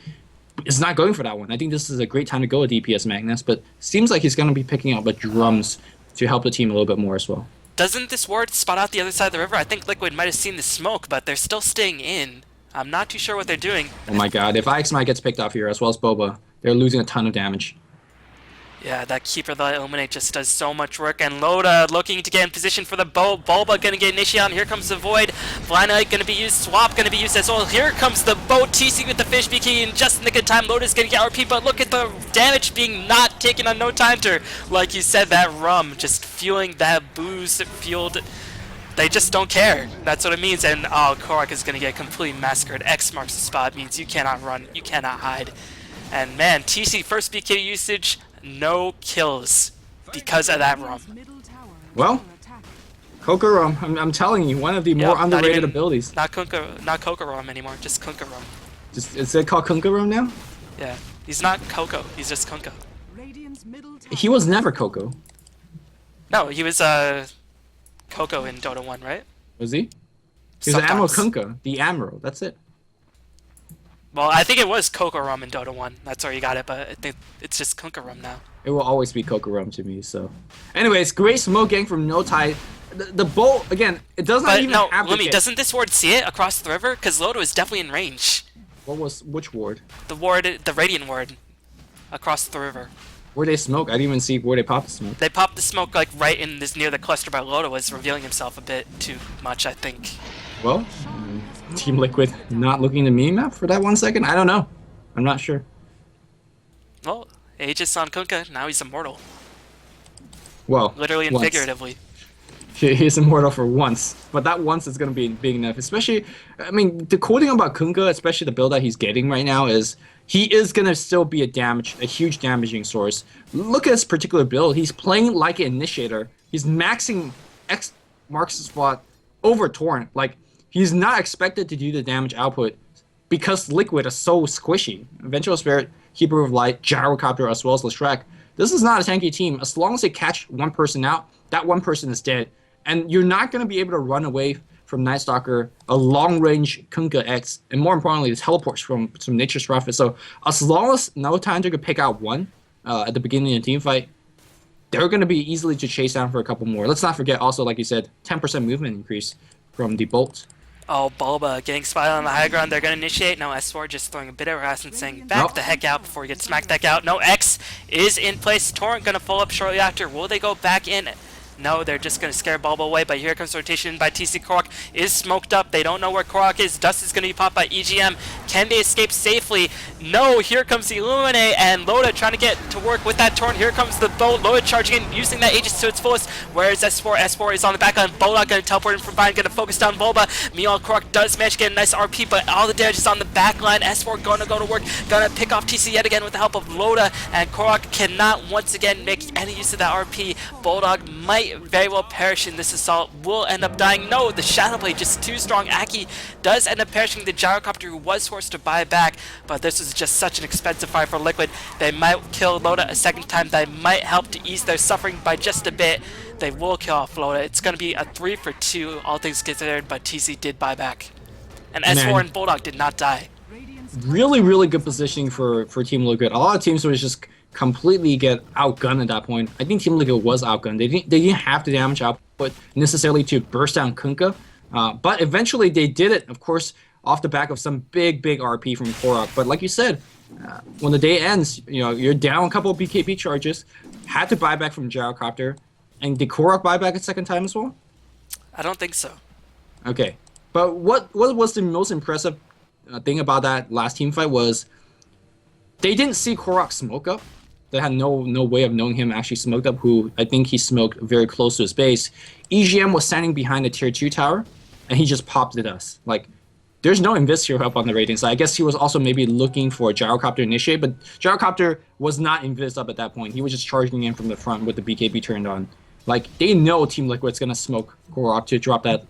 is not going for that one. I think this is a great time to go with DPS Magnus, but seems like he's going to be picking up the drums to help the team a little bit more as well. Doesn't this ward spot out the other side of the river? I think Liquid might have seen the smoke, but they're still staying in. I'm not too sure what they're doing. Oh my god, if IXMI gets picked off here, as well as Boba, they're losing a ton of damage. Yeah, that Keeper that Illuminate just does so much work, and Loda looking to get in position for the Bulba, gonna get initiated on. Here comes the Void. Blind Light gonna be used, Swap gonna be used as well. Here comes the boat, TC with the fish BK, and just in the good time, Loda's gonna get RP, but look at the damage being not taken on NoTidehunter. Like you said, that rum just fueling that booze fueled. They just don't care. That's what it means, and oh, Korok is gonna get completely massacred. X marks the spot, means you cannot run, you cannot hide. And man, TC first BK usage, no kills because of that rum. Well, Coca Rum, I'm telling you, one of the more underrated abilities. Not Coca Rum anymore, just Kunkka Rum. Is it called Kunkka Rum now? Yeah, he's not Coco, he's just Kunkka. He was never Coco. No, he was Coco in Dota 1, right? Was he? He was Admiral Kunkka, the Admiral, that's it. Well, I think it was Coco Rum in Dota 1. That's where you got it, but I think it's just Kunkka Rum now. It will always be Coca Rum to me, so. Anyways, great smoke gang from NoTide. The bolt, again, it does not even have Lumi, doesn't this ward see it across the river? Because Loda is definitely in range. Which ward? The Radiant ward. across the river. Where they smoke? I didn't even see where they popped the smoke. They popped the smoke like right in this near the cluster, but Loda was revealing himself a bit too much, I think. Well, Team Liquid not looking at the mini-map for that 1 second? I don't know. I'm not sure. Well, Aegis on Kunkka, now he's immortal. Well, Literally and once. figuratively. He's immortal for once, but that once is going to be big enough. Especially, I mean, the cool thing about Kunkka, especially the build that he's getting right now, is he is going to still be a huge damaging source. Look at this particular build. He's playing like an initiator. He's maxing X marks the spot over Torrent. Like, he's not expected to do the damage output because Liquid is so squishy. Vengeful Spirit, Keeper of Light, Gyrocopter, as well as Leshrac. This is not a tanky team. As long as they catch one person out, that one person is dead. And you're not going to be able to run away from Night Stalker, a long-range Kunkka X, and more importantly, the teleports from some Nature's Prophet. So as long as NoTidehunter could pick out one at the beginning of the team fight, they're going to be easily to chase down for a couple more. Let's not forget also, like you said, 10% movement increase from the Bolt. Oh, Bulba getting spotted on the high ground. They're going to initiate. No, S4 just throwing a bit of harassment, saying back the heck out before he gets smacked back out. No, X is in place. Torrent going to follow up shortly after. Will they go back in? No, they're just going to scare Bulba away, but here comes rotation by TC. Korok is smoked up. They don't know where Korok is. Dust is going to be popped by EGM. Can they escape safely? No, here comes the Illuminate, and Loda trying to get to work with that Torrent. Here comes the boat. Loda charging in, using that Aegis to its fullest. Whereas S4? S4 is on the back line. Bulba going to teleport in from behind, going to focus down Bulba. Meanwhile, Korok does manage to get a nice RP, but all the damage is on the back line. S4 going to go to work, going to pick off TC yet again with the help of Loda, and Korok cannot once again make any use of that RP. Bulldog might very well perish in this assault, will end up dying. No, the Shadow Blade just too strong. Aki does end up perishing. The Gyrocopter, who was forced to buy back, but this was just such an expensive fight for Liquid. They might kill Loda a second time. That might help to ease their suffering by just a bit. They will kill off Loda. It's going to be a 3 for 2, all things considered, but TC did buy back. And S4 and Bulldog did not die. Really, really good positioning for Team Liquid. A lot of teams was just completely get outgunned at that point. I think Team Liquid was outgunned. They didn't have the damage output necessarily to burst down Kunkka, but eventually they did it, of course, off the back of some big RP from Korok. But like you said, when the day ends, you're down a couple of BKB charges, had to buy back from Gyrocopter, and did Korok buy back a second time as well? I don't think so. Okay, but what was the most impressive thing about that last team fight was they didn't see Korok smoke up. They had no way of knowing him actually smoked up, who I think he smoked very close to his base. EGM was standing behind the tier 2 tower, and he just popped at us. Like, there's no Invis hero up on the rating, so I guess he was also maybe looking for a Gyrocopter initiate, but Gyrocopter was not Invis up at that point. He was just charging in from the front with the BKB turned on. Like, they know Team Liquid's gonna smoke Korok to drop that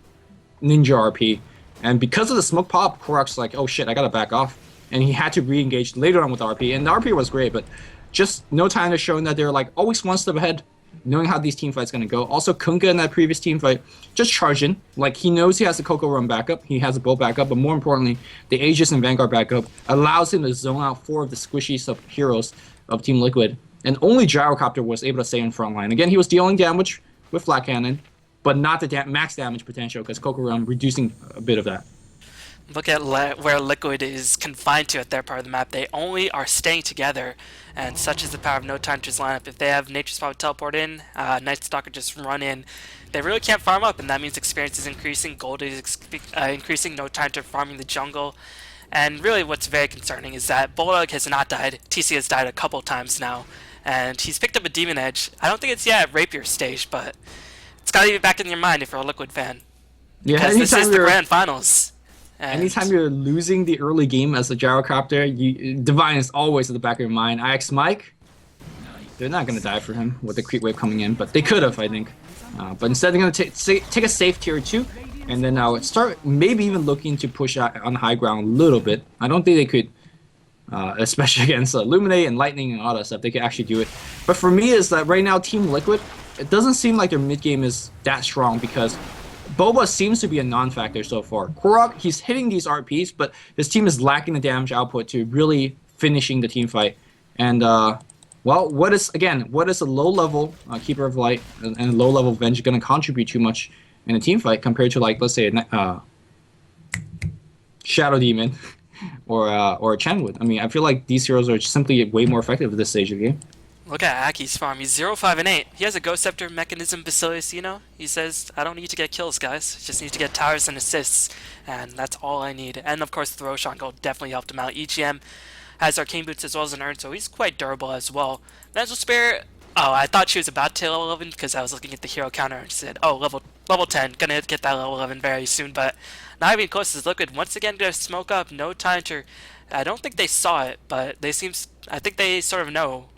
Ninja RP, and because of the smoke pop, Korok's like, oh shit, I gotta back off. And he had to re-engage later on with the RP, and the RP was great, but just NoTidehunter showing that they're like always one step ahead, knowing how these team fights gonna go. Also, Kunkka in that previous team fight just charging, like he knows he has the Coco Run backup, he has the Bolt backup, but more importantly, the Aegis and Vanguard backup allows him to zone out 4 of the squishy sub-heroes of Team Liquid, and only Gyrocopter was able to stay in front line. Again, he was dealing damage with Flat Cannon, but not the max damage potential because Coco Run reducing a bit of that. Look at where Liquid is confined to at their part of the map. They only are staying together, and such is the power of NoTidehunter's lineup. If they have Nature's Prophet teleport in, Night Stalker just run in, they really can't farm up, and that means experience is increasing, gold is increasing, NoTidehunter farming the jungle. And really what's very concerning is that Bulldog has not died, TC has died a couple times now, and he's picked up a Demon Edge. I don't think it's yet at Rapier stage, but it's got to be back in your mind if you're a Liquid fan. Because this is the grand finals. Anytime you're losing the early game as a Gyrocopter, Divine is always at the back of your mind. IX Mike, they're not going to die for him with the creep wave coming in, but they could have, I think. But instead, they're going to take a safe tier 2, and then now start maybe even looking to push out on the high ground a little bit. I don't think they could, especially against Luminate and Lightning and all that stuff, they could actually do it. But for me, is that right now, Team Liquid, it doesn't seem like their mid game is that strong because Boba seems to be a non-factor so far. Korok, he's hitting these RPs, but his team is lacking the damage output to really finishing the team fight. And, well, what is a low-level Keeper of Light and a low-level Venge going to contribute too much in a team fight compared to, like, let's say, Shadow Demon or Chen would. I mean, I feel like these heroes are simply way more effective at this stage of the game. Look at Aki's farm. He's 0, 5, and 8. He has a Ghost Scepter mechanism Basilius, you know? He says, I don't need to get kills, guys. Just need to get towers and assists. And that's all I need. And of course, the Roshan gold definitely helped him out. EGM has Arcane Boots as well as an Urn, so he's quite durable as well. Mental Spirit, oh, I thought she was about to level 11 because I was looking at the hero counter and said, oh, level 10, gonna get that level 11 very soon, but not even close as Liquid. Once again, gonna smoke up, NoTidehunter. I don't think they saw it, but I think they sort of know.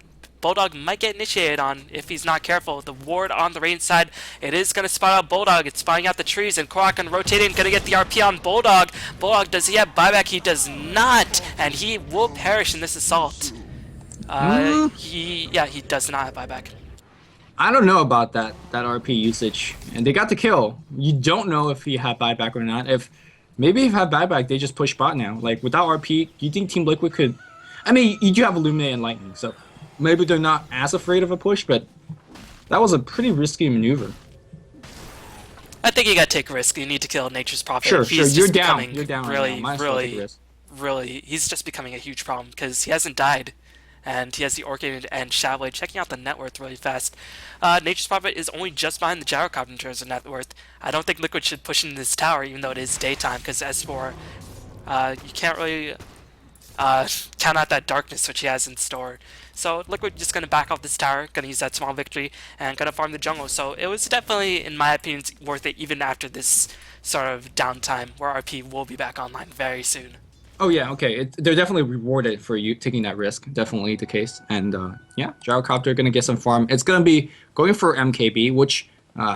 Bulldog might get initiated on if he's not careful. The ward on the range side, it is going to spot out Bulldog. It's spotting out the trees, and Korok and rotating, going to get the RP on Bulldog. Bulldog, does he have buyback? He does not, and he will perish in this assault. He does not have buyback. I don't know about that RP usage, and they got the kill. You don't know if he had buyback or not. If maybe if he had buyback, they just push bot now. Like without RP, do you think Team Liquid could? I mean, you do have Illuminate and Lightning, so maybe they're not as afraid of a push, but that was a pretty risky maneuver. I think you gotta take a risk. You need to kill Nature's Prophet. Sure, He's you're just down. becoming You're down. really, Right now. Might as well take a really, risk. really. He's just becoming a huge problem because he hasn't died, and he has the Orchid and Shadow Blade. Checking out the net worth really fast. Nature's Prophet is only just behind the Gyrocopter in terms of net worth. I don't think Liquid should push into this tower, even though it is daytime. Because as for, you can't really count out that darkness which he has in store. So Liquid just gonna back off this tower, gonna use that small victory, and gonna farm the jungle. So it was definitely, in my opinion, worth it even after this sort of downtime, where RP will be back online very soon. Oh yeah, okay. They're definitely rewarded for you taking that risk. Definitely the case. And yeah, Gyrocopter gonna get some farm. It's gonna be going for MKB, which,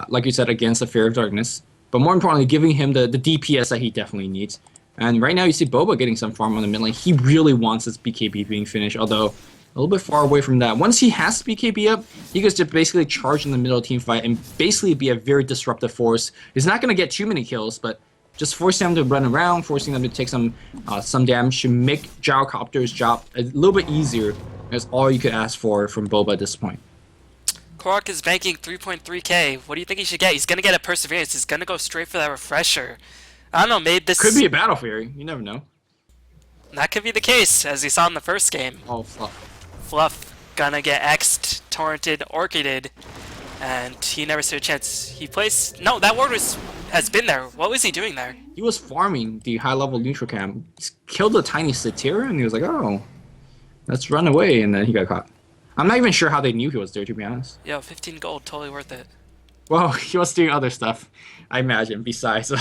like you said, against the Fear of Darkness. But more importantly, giving him the DPS that he definitely needs. And right now you see Boba getting some farm on the mid lane. He really wants his BKB being finished, although a little bit far away from that. Once he has BKB up, he gets to basically charge in the middle team fight and basically be a very disruptive force. He's not gonna get too many kills, but just forcing them to run around, forcing them to take some damage should make Gyrocopter's job a little bit easier. That's all you could ask for from Boba at this point. Korok is banking 3.3k. What do you think he should get? He's gonna get a Perseverance. He's gonna go straight for that Refresher. I don't know, maybe this Could be a Battle Fury. You never know. that could be the case, as we saw in the first game. Oh, fuck. Fluff gonna get X'd, torrented, orchided, and he never stood a chance. He placed no, that ward has been there. What was he doing there? He was farming the high-level neutral camp. He killed a tiny Satyr, and he was like, oh, let's run away, and then he got caught. I'm not even sure how they knew he was there, to be honest. Yo, 15 gold, totally worth it. Well, he was doing other stuff, I imagine, besides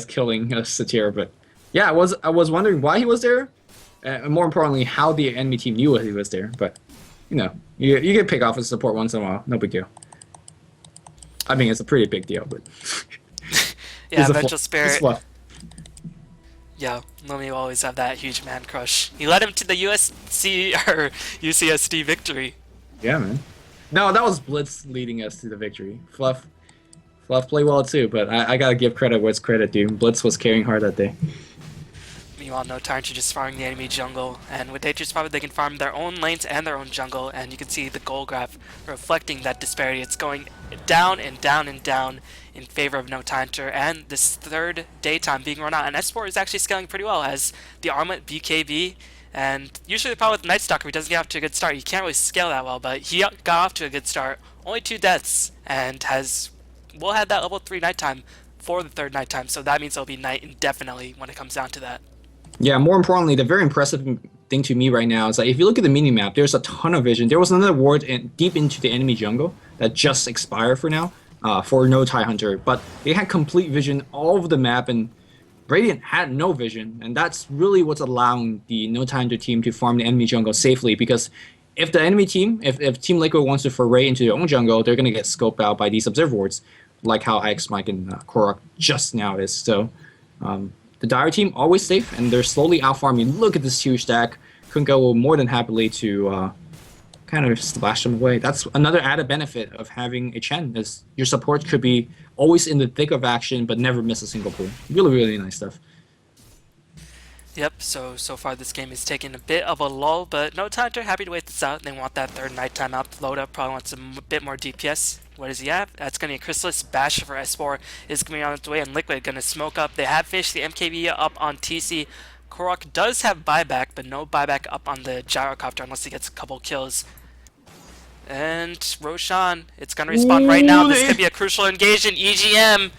killing a Satyr. But yeah, I was wondering why he was there, and more importantly, how the enemy team knew he was there. But you know, you get pick off as support once in a while, no big deal. I mean, it's a pretty big deal, but Yeah, Mental it's Spirit. fluff. Yo, Lumi will always have that huge man crush. He led him to the USC or UCSD victory. Yeah, man. No, that was Blitz leading us to the victory. Fluff played well too, but I gotta give credit where it's credit due. Blitz was carrying hard that day. Meanwhile, NoTidehunter just farming the enemy jungle, and with Nature's Prophet they can farm their own lanes and their own jungle, and you can see the goal graph reflecting that disparity. It's going down and down and down in favor of NoTidehunter, and this third daytime being run out, and S4 is actually scaling pretty well as the Armlet BKB, and usually the problem with Night Stalker, he doesn't get off to a good start. He can't really scale that well, but he got off to a good start. Only 2 deaths, and will have that level 3 nighttime for the third nighttime, so that means it'll be night indefinitely when it comes down to that. Yeah, more importantly, the very impressive thing to me right now is that if you look at the minimap, there's a ton of vision. There was another ward deep into the enemy jungle that just expired for now, for NoTidehunter, but they had complete vision all over the map, and Radiant had no vision, and that's really what's allowing the NoTidehunter team to farm the enemy jungle safely, because if the enemy team, if Team Liquid wants to foray into their own jungle, they're going to get scoped out by these observer wards, like how Ix, Mike, and Korok just now is. So, the Dire team always safe, and they're slowly out farming. Look at this huge stack. Kunko will more than happily to kind of splash them away. That's another added benefit of having a Chen, is your support could be always in the thick of action, but never miss a single pull. Really, really nice stuff. Yep, so far this game is taking a bit of a lull, but NoTidehunter happy to wait this out. They want that third nighttime out to load up, probably wants a bit more DPS. What does he have? That's going to be a Chrysalis. Bash for S4 is going to be on its way, and Liquid going to smoke up. They have finished the MKB up on TC. Korok does have buyback, but no buyback up on the gyrocopter unless he gets a couple kills. And Roshan, it's gonna respawn right now. Ooh, This could be a crucial engagement. EGM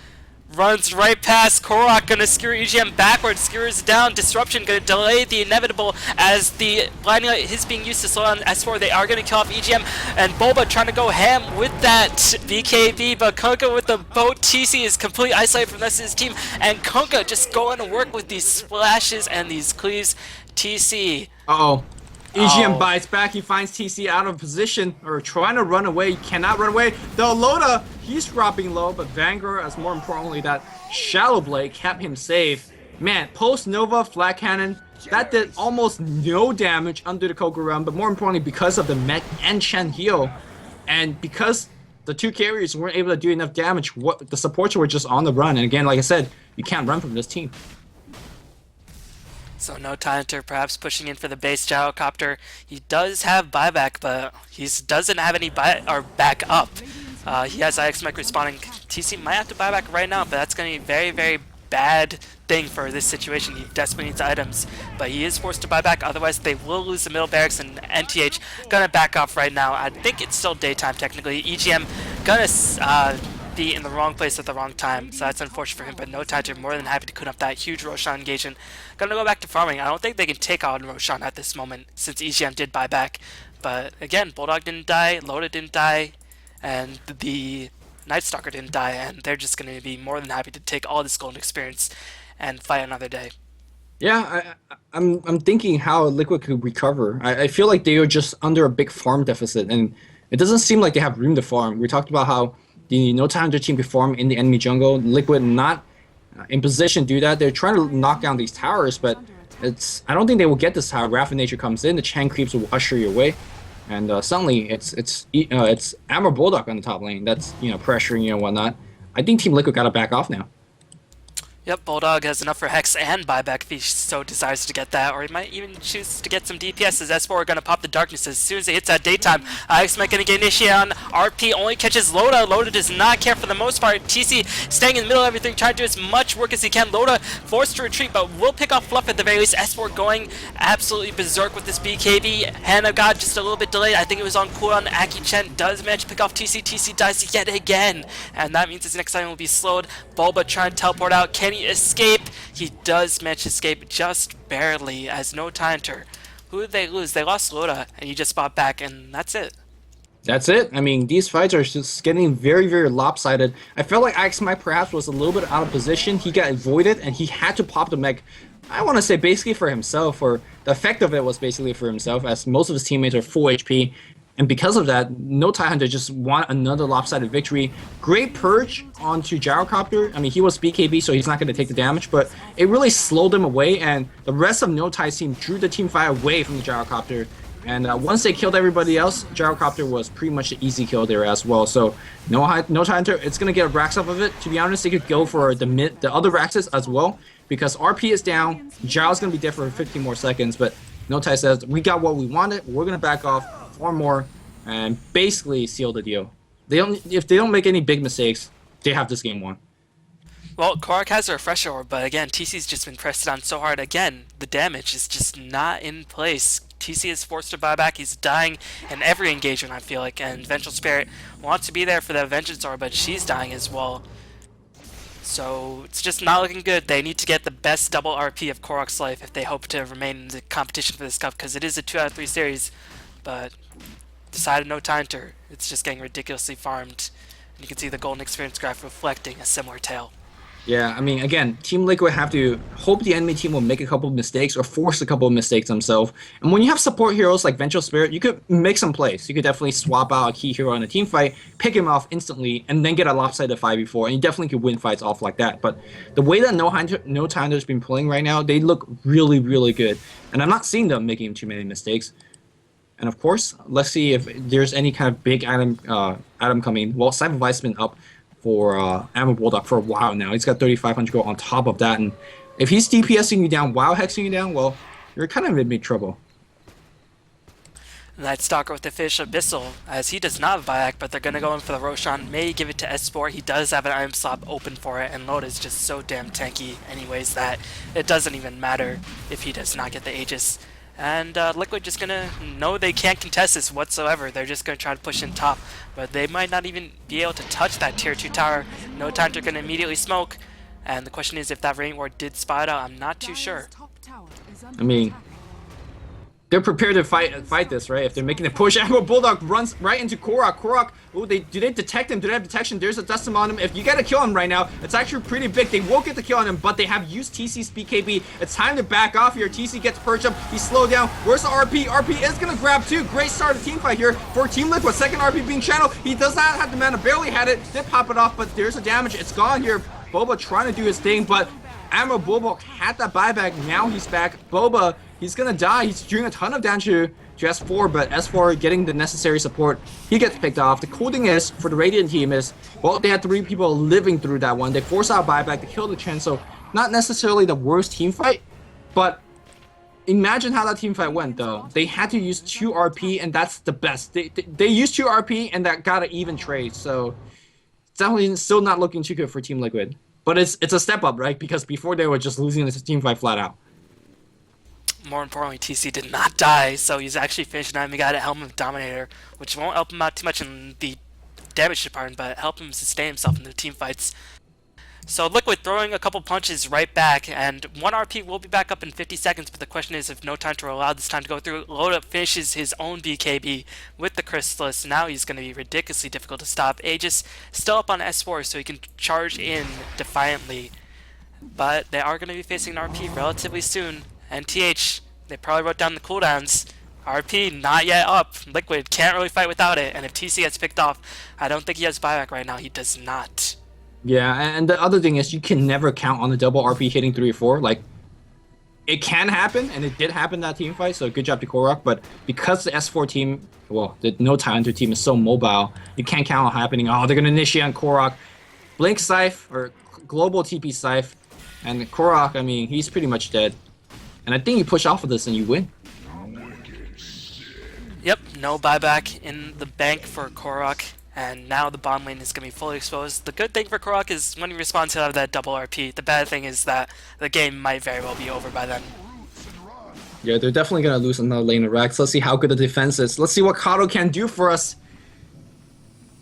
runs right past Korok, gonna skewer EGM backwards, skewers down, disruption gonna delay the inevitable as the blinding light is being used to slow down S4. They are gonna kill off EGM, and Bulba trying to go ham with that BKB, but Kunkka with the boat. TC is completely isolated from the rest of his team, and Kunkka just going to work with these splashes and these cleaves. TC. Uh-oh. EGM Oh. bites back. He finds TC out of position or trying to run away. He cannot run away. Though Loda, he's dropping low, but Vanguard, as more importantly, that Shallow Blade kept him safe. Man, post Nova flat cannon, that did almost no damage under the Koku run, but more importantly, because of the mech and Chen heal, and because the two carriers weren't able to do enough damage, the supports were just on the run. And again, like I said, you can't run from this team. So NoTidehunter perhaps pushing in for the base gyrocopter. He does have buyback, but he doesn't have any back up. He has IX Mech respawning. TC might have to buy back right now, but that's going to be a very, very bad thing for this situation. He desperately needs items, but he is forced to buy back. Otherwise, they will lose the middle barracks, and NTH gonna back off right now. I think it's still daytime technically. EGM gonna be in the wrong place at the wrong time, so that's unfortunate for him, but NoTidehunter more than happy to clean up that huge Roshan engagement. Gonna go back to farming. I don't think they can take on Roshan at this moment since EGM did buy back, but again, Bulldog didn't die, Loda didn't die, and the Night Stalker didn't die, and they're just gonna be more than happy to take all this golden experience and fight another day. Yeah, I'm thinking how Liquid could recover. I feel like they are just under a big farm deficit, and it doesn't seem like they have room to farm. We talked about how the NoTidehunter team could farm in the enemy jungle. Liquid not in position to do that. They're trying to knock down these towers, but I don't think they will get this tower. Wrath of Nature comes in, the Chen creeps will usher your way, and suddenly it's Amber Bulldog on the top lane that's pressuring you and whatnot. I think Team Liquid gotta back off now. Yep, Bulldog has enough for Hex and buyback if he so desires to get that, or he might even choose to get some DPS as S4 are going to pop the darkness as soon as it hits that daytime. X-Mech going to get initiated on RP, only catches Loda. Loda does not care for the most part. TC staying in the middle of everything, trying to do as much work as he can. Loda forced to retreat, but will pick off Fluff at the very least. S4 going absolutely berserk with this BKB. Hand of God just a little bit delayed. I think it was on cooldown. Aki Chen does manage to pick off TC. TC dies yet again, and that means his next time will be slowed. Bulba trying to teleport out. Can he escape? He does manage to escape just barely as NoTidehunter. Who did they lose? They lost Loda, and he just bought back, and that's it. That's it. I mean, these fights are just getting very, very lopsided. I felt like Axmite perhaps was a little bit out of position. He got avoided, and he had to pop the mech, I want to say basically for himself, or the effect of it was basically for himself, as most of his teammates are full HP. And because of that, NoTidehunter just want another lopsided victory. Great purge onto Gyrocopter. I mean, he was BKB, so he's not going to take the damage, but it really slowed them away, and the rest of NoTide's team drew the team fight away from the Gyrocopter. And once they killed everybody else, Gyrocopter was pretty much an easy kill there as well. So NoTidehunter, it's going to get racks off of it. To be honest, they could go for the other racks as well, because RP is down, Gyro's going to be dead for 15 more seconds, but NoTide says, we got what we wanted, we're going to back off or more, and basically seal the deal. If they don't make any big mistakes, they have this game won. Well, Korok has a refresher orb, but again, TC's just been pressed down so hard. Again, the damage is just not in place. TC is forced to buy back. He's dying in every engagement, I feel like, and Vengeful Spirit wants to be there for the Vengeance Orb, but she's dying as well. So it's just not looking good. They need to get the best double RP of Korok's life if they hope to remain in the competition for this cup, because it is a 2 out of 3 series, but decided NoTidehunter. It's just getting ridiculously farmed. And you can see the golden experience graph reflecting a similar tale. Yeah, I mean, again, Team Liquid have to hope the enemy team will make a couple of mistakes or force a couple of mistakes themselves. And when you have support heroes like Vengeful Spirit, you could make some plays. You could definitely swap out a key hero in a team fight, pick him off instantly, and then get a lopsided 5v4, and you definitely could win fights off like that. But the way that NoTidehunter's been playing right now, they look really, really good. And I'm not seeing them making too many mistakes. And of course, let's see if there's any kind of big item coming. Well, Cyber Vice has been up for Amber Bulldog for a while now. He's got 3,500 gold on top of that, and if he's DPSing you down while hexing you down, well, you're kind of in big trouble. Night Stalker with the fish Abyssal, as he does not have buyback, but they're gonna go in for the Roshan. May give it to S4. He does have an item slot open for it, and Loda is just so damn tanky anyways that it doesn't even matter if he does not get the Aegis. And Liquid just gonna know they can't contest this whatsoever. They're just gonna try to push in top, but they might not even be able to touch that tier 2 tower. NoTidehunter gonna immediately smoke, and the question is if that Rain Ward did spot out. I'm not too sure. I mean, they're prepared to fight this, right? If they're making a push, Admiral Bulldog runs right into Korok. Korok, do they detect him? Do they have detection? There's a Dustin on him. If you get to kill him right now, it's actually pretty big. They won't get the kill on him, but they have used TC's BKB. It's time to back off here. TC gets perched up. He's slowed down. Where's the RP? RP is going to grab two. Great start of the team fight here for Team Liquid. Second RP being channeled. He does not have the mana. Barely had it. Did pop it off, but there's a damage. It's gone here. Boba trying to do his thing, but Admiral Bulldog had that buyback. Now he's back. Boba, he's gonna die. He's doing a ton of damage to S4, but S4 getting the necessary support. He gets picked off. The cool thing is, for the Radiant team is, well, they had 3 people living through that one. They force out buyback to kill the Chen, so not necessarily the worst team fight, but imagine how that team fight went, though. They had to use 2 RP, and that's the best. They used 2 RP, and that got an even trade, so it's definitely still not looking too good for Team Liquid. But it's a step up, right? Because before they were just losing this team fight flat out. More importantly, TC did not die, so he's actually finishing him. He got a Helmet of Dominator, which won't help him out too much in the damage department, but help him sustain himself in the team fights. So Liquid throwing a couple punches right back, and 1 RP will be back up in 50 seconds, but the question is if NoTidehunter will allow this time to go through. Loda finishes his own BKB with the Chrysalis. Now he's going to be ridiculously difficult to stop. Aegis still up on S4, so he can charge in defiantly. But they are going to be facing an RP relatively soon. And TH, they probably wrote down the cooldowns. RP not yet up. Liquid can't really fight without it, and if TC gets picked off, I don't think he has buyback right now. He does not. Yeah, and the other thing is you can never count on the double RP hitting 3 or 4. Like, it can happen, and it did happen in that team fight, so good job to Korok. But because the S4 team, well, the NoTidehunter team is so mobile, you can't count on happening. Oh, they're going to initiate on Korok. Blink Scythe, or Global TP Scythe, and Korok, I mean, he's pretty much dead. And I think you push off of this and you win. Yep, no buyback in the bank for Korok. And now the bottom lane is going to be fully exposed. The good thing for Korok is when he responds, he'll have that double RP. The bad thing is that the game might very well be over by then. Yeah, they're definitely going to lose another lane of Rex. Let's see how good the defense is. Let's see what Kato can do for us.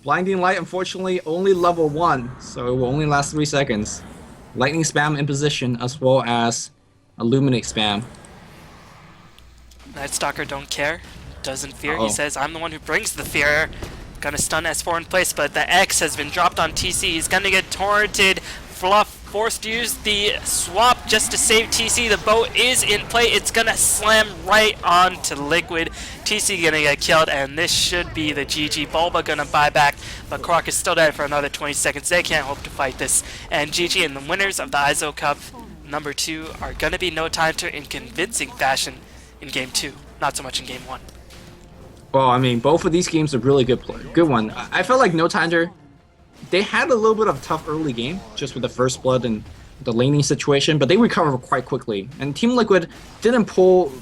Blinding Light, unfortunately, only level 1, so it will only last 3 seconds. Lightning spam in position, as well as a Luminous spam. Night Stalker don't care, doesn't fear. He says, I'm the one who brings the fear. Gonna stun S4 in place, but the X has been dropped on TC. He's gonna get torrented. Fluff forced to use the swap just to save TC. The boat is in play. It's gonna slam right onto Liquid. TC gonna get killed, and this should be the GG. Bulba gonna buy back, but Korok is still dead for another 20 seconds. They can't hope to fight this. And GG, and the winners of the Eizo Cup number 2 are gonna be NoTidehunter in convincing fashion in Game 2. Not so much in Game 1. Well, I mean, both of these games are really good one. I felt like NoTidehunter, they had a little bit of a tough early game, just with the first blood and the laning situation, but they recovered quite quickly. And Team Liquid didn't pull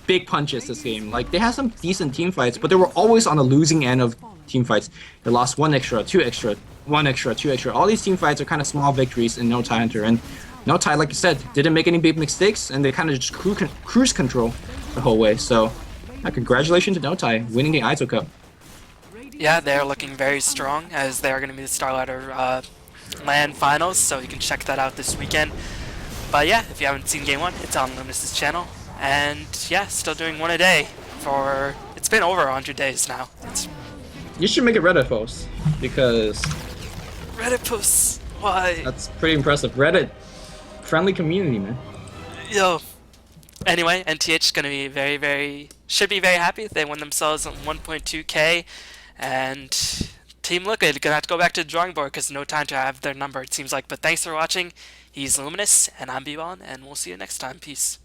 big punches this game. Like, they had some decent team fights, but they were always on the losing end of team fights. They lost 1 extra, 2 extra, 1 extra, 2 extra. All these team fights are kind of small victories in NoTidehunter. And NoTide, like you said, didn't make any big mistakes, and they kind of just cruise control the whole way. So, congratulations to NoTide, winning the Eizo Cup. Yeah, they're looking very strong, as they are going to be the Starlighter LAN finals, so you can check that out this weekend. But yeah, if you haven't seen Game 1, it's on Luminous' channel. And yeah, still doing 1 a day for, it's been over 100 days now. You should make a Reddit post, because Reddit posts, why? That's pretty impressive. Reddit, friendly community, man. Yo. Anyway, NTH is going to be should be very happy. They won themselves 1.2k, and Team Liquid going to have to go back to the drawing board because no time to have their number, it seems like. But thanks for watching. He's Luminous, and I'm B1, and we'll see you next time. Peace.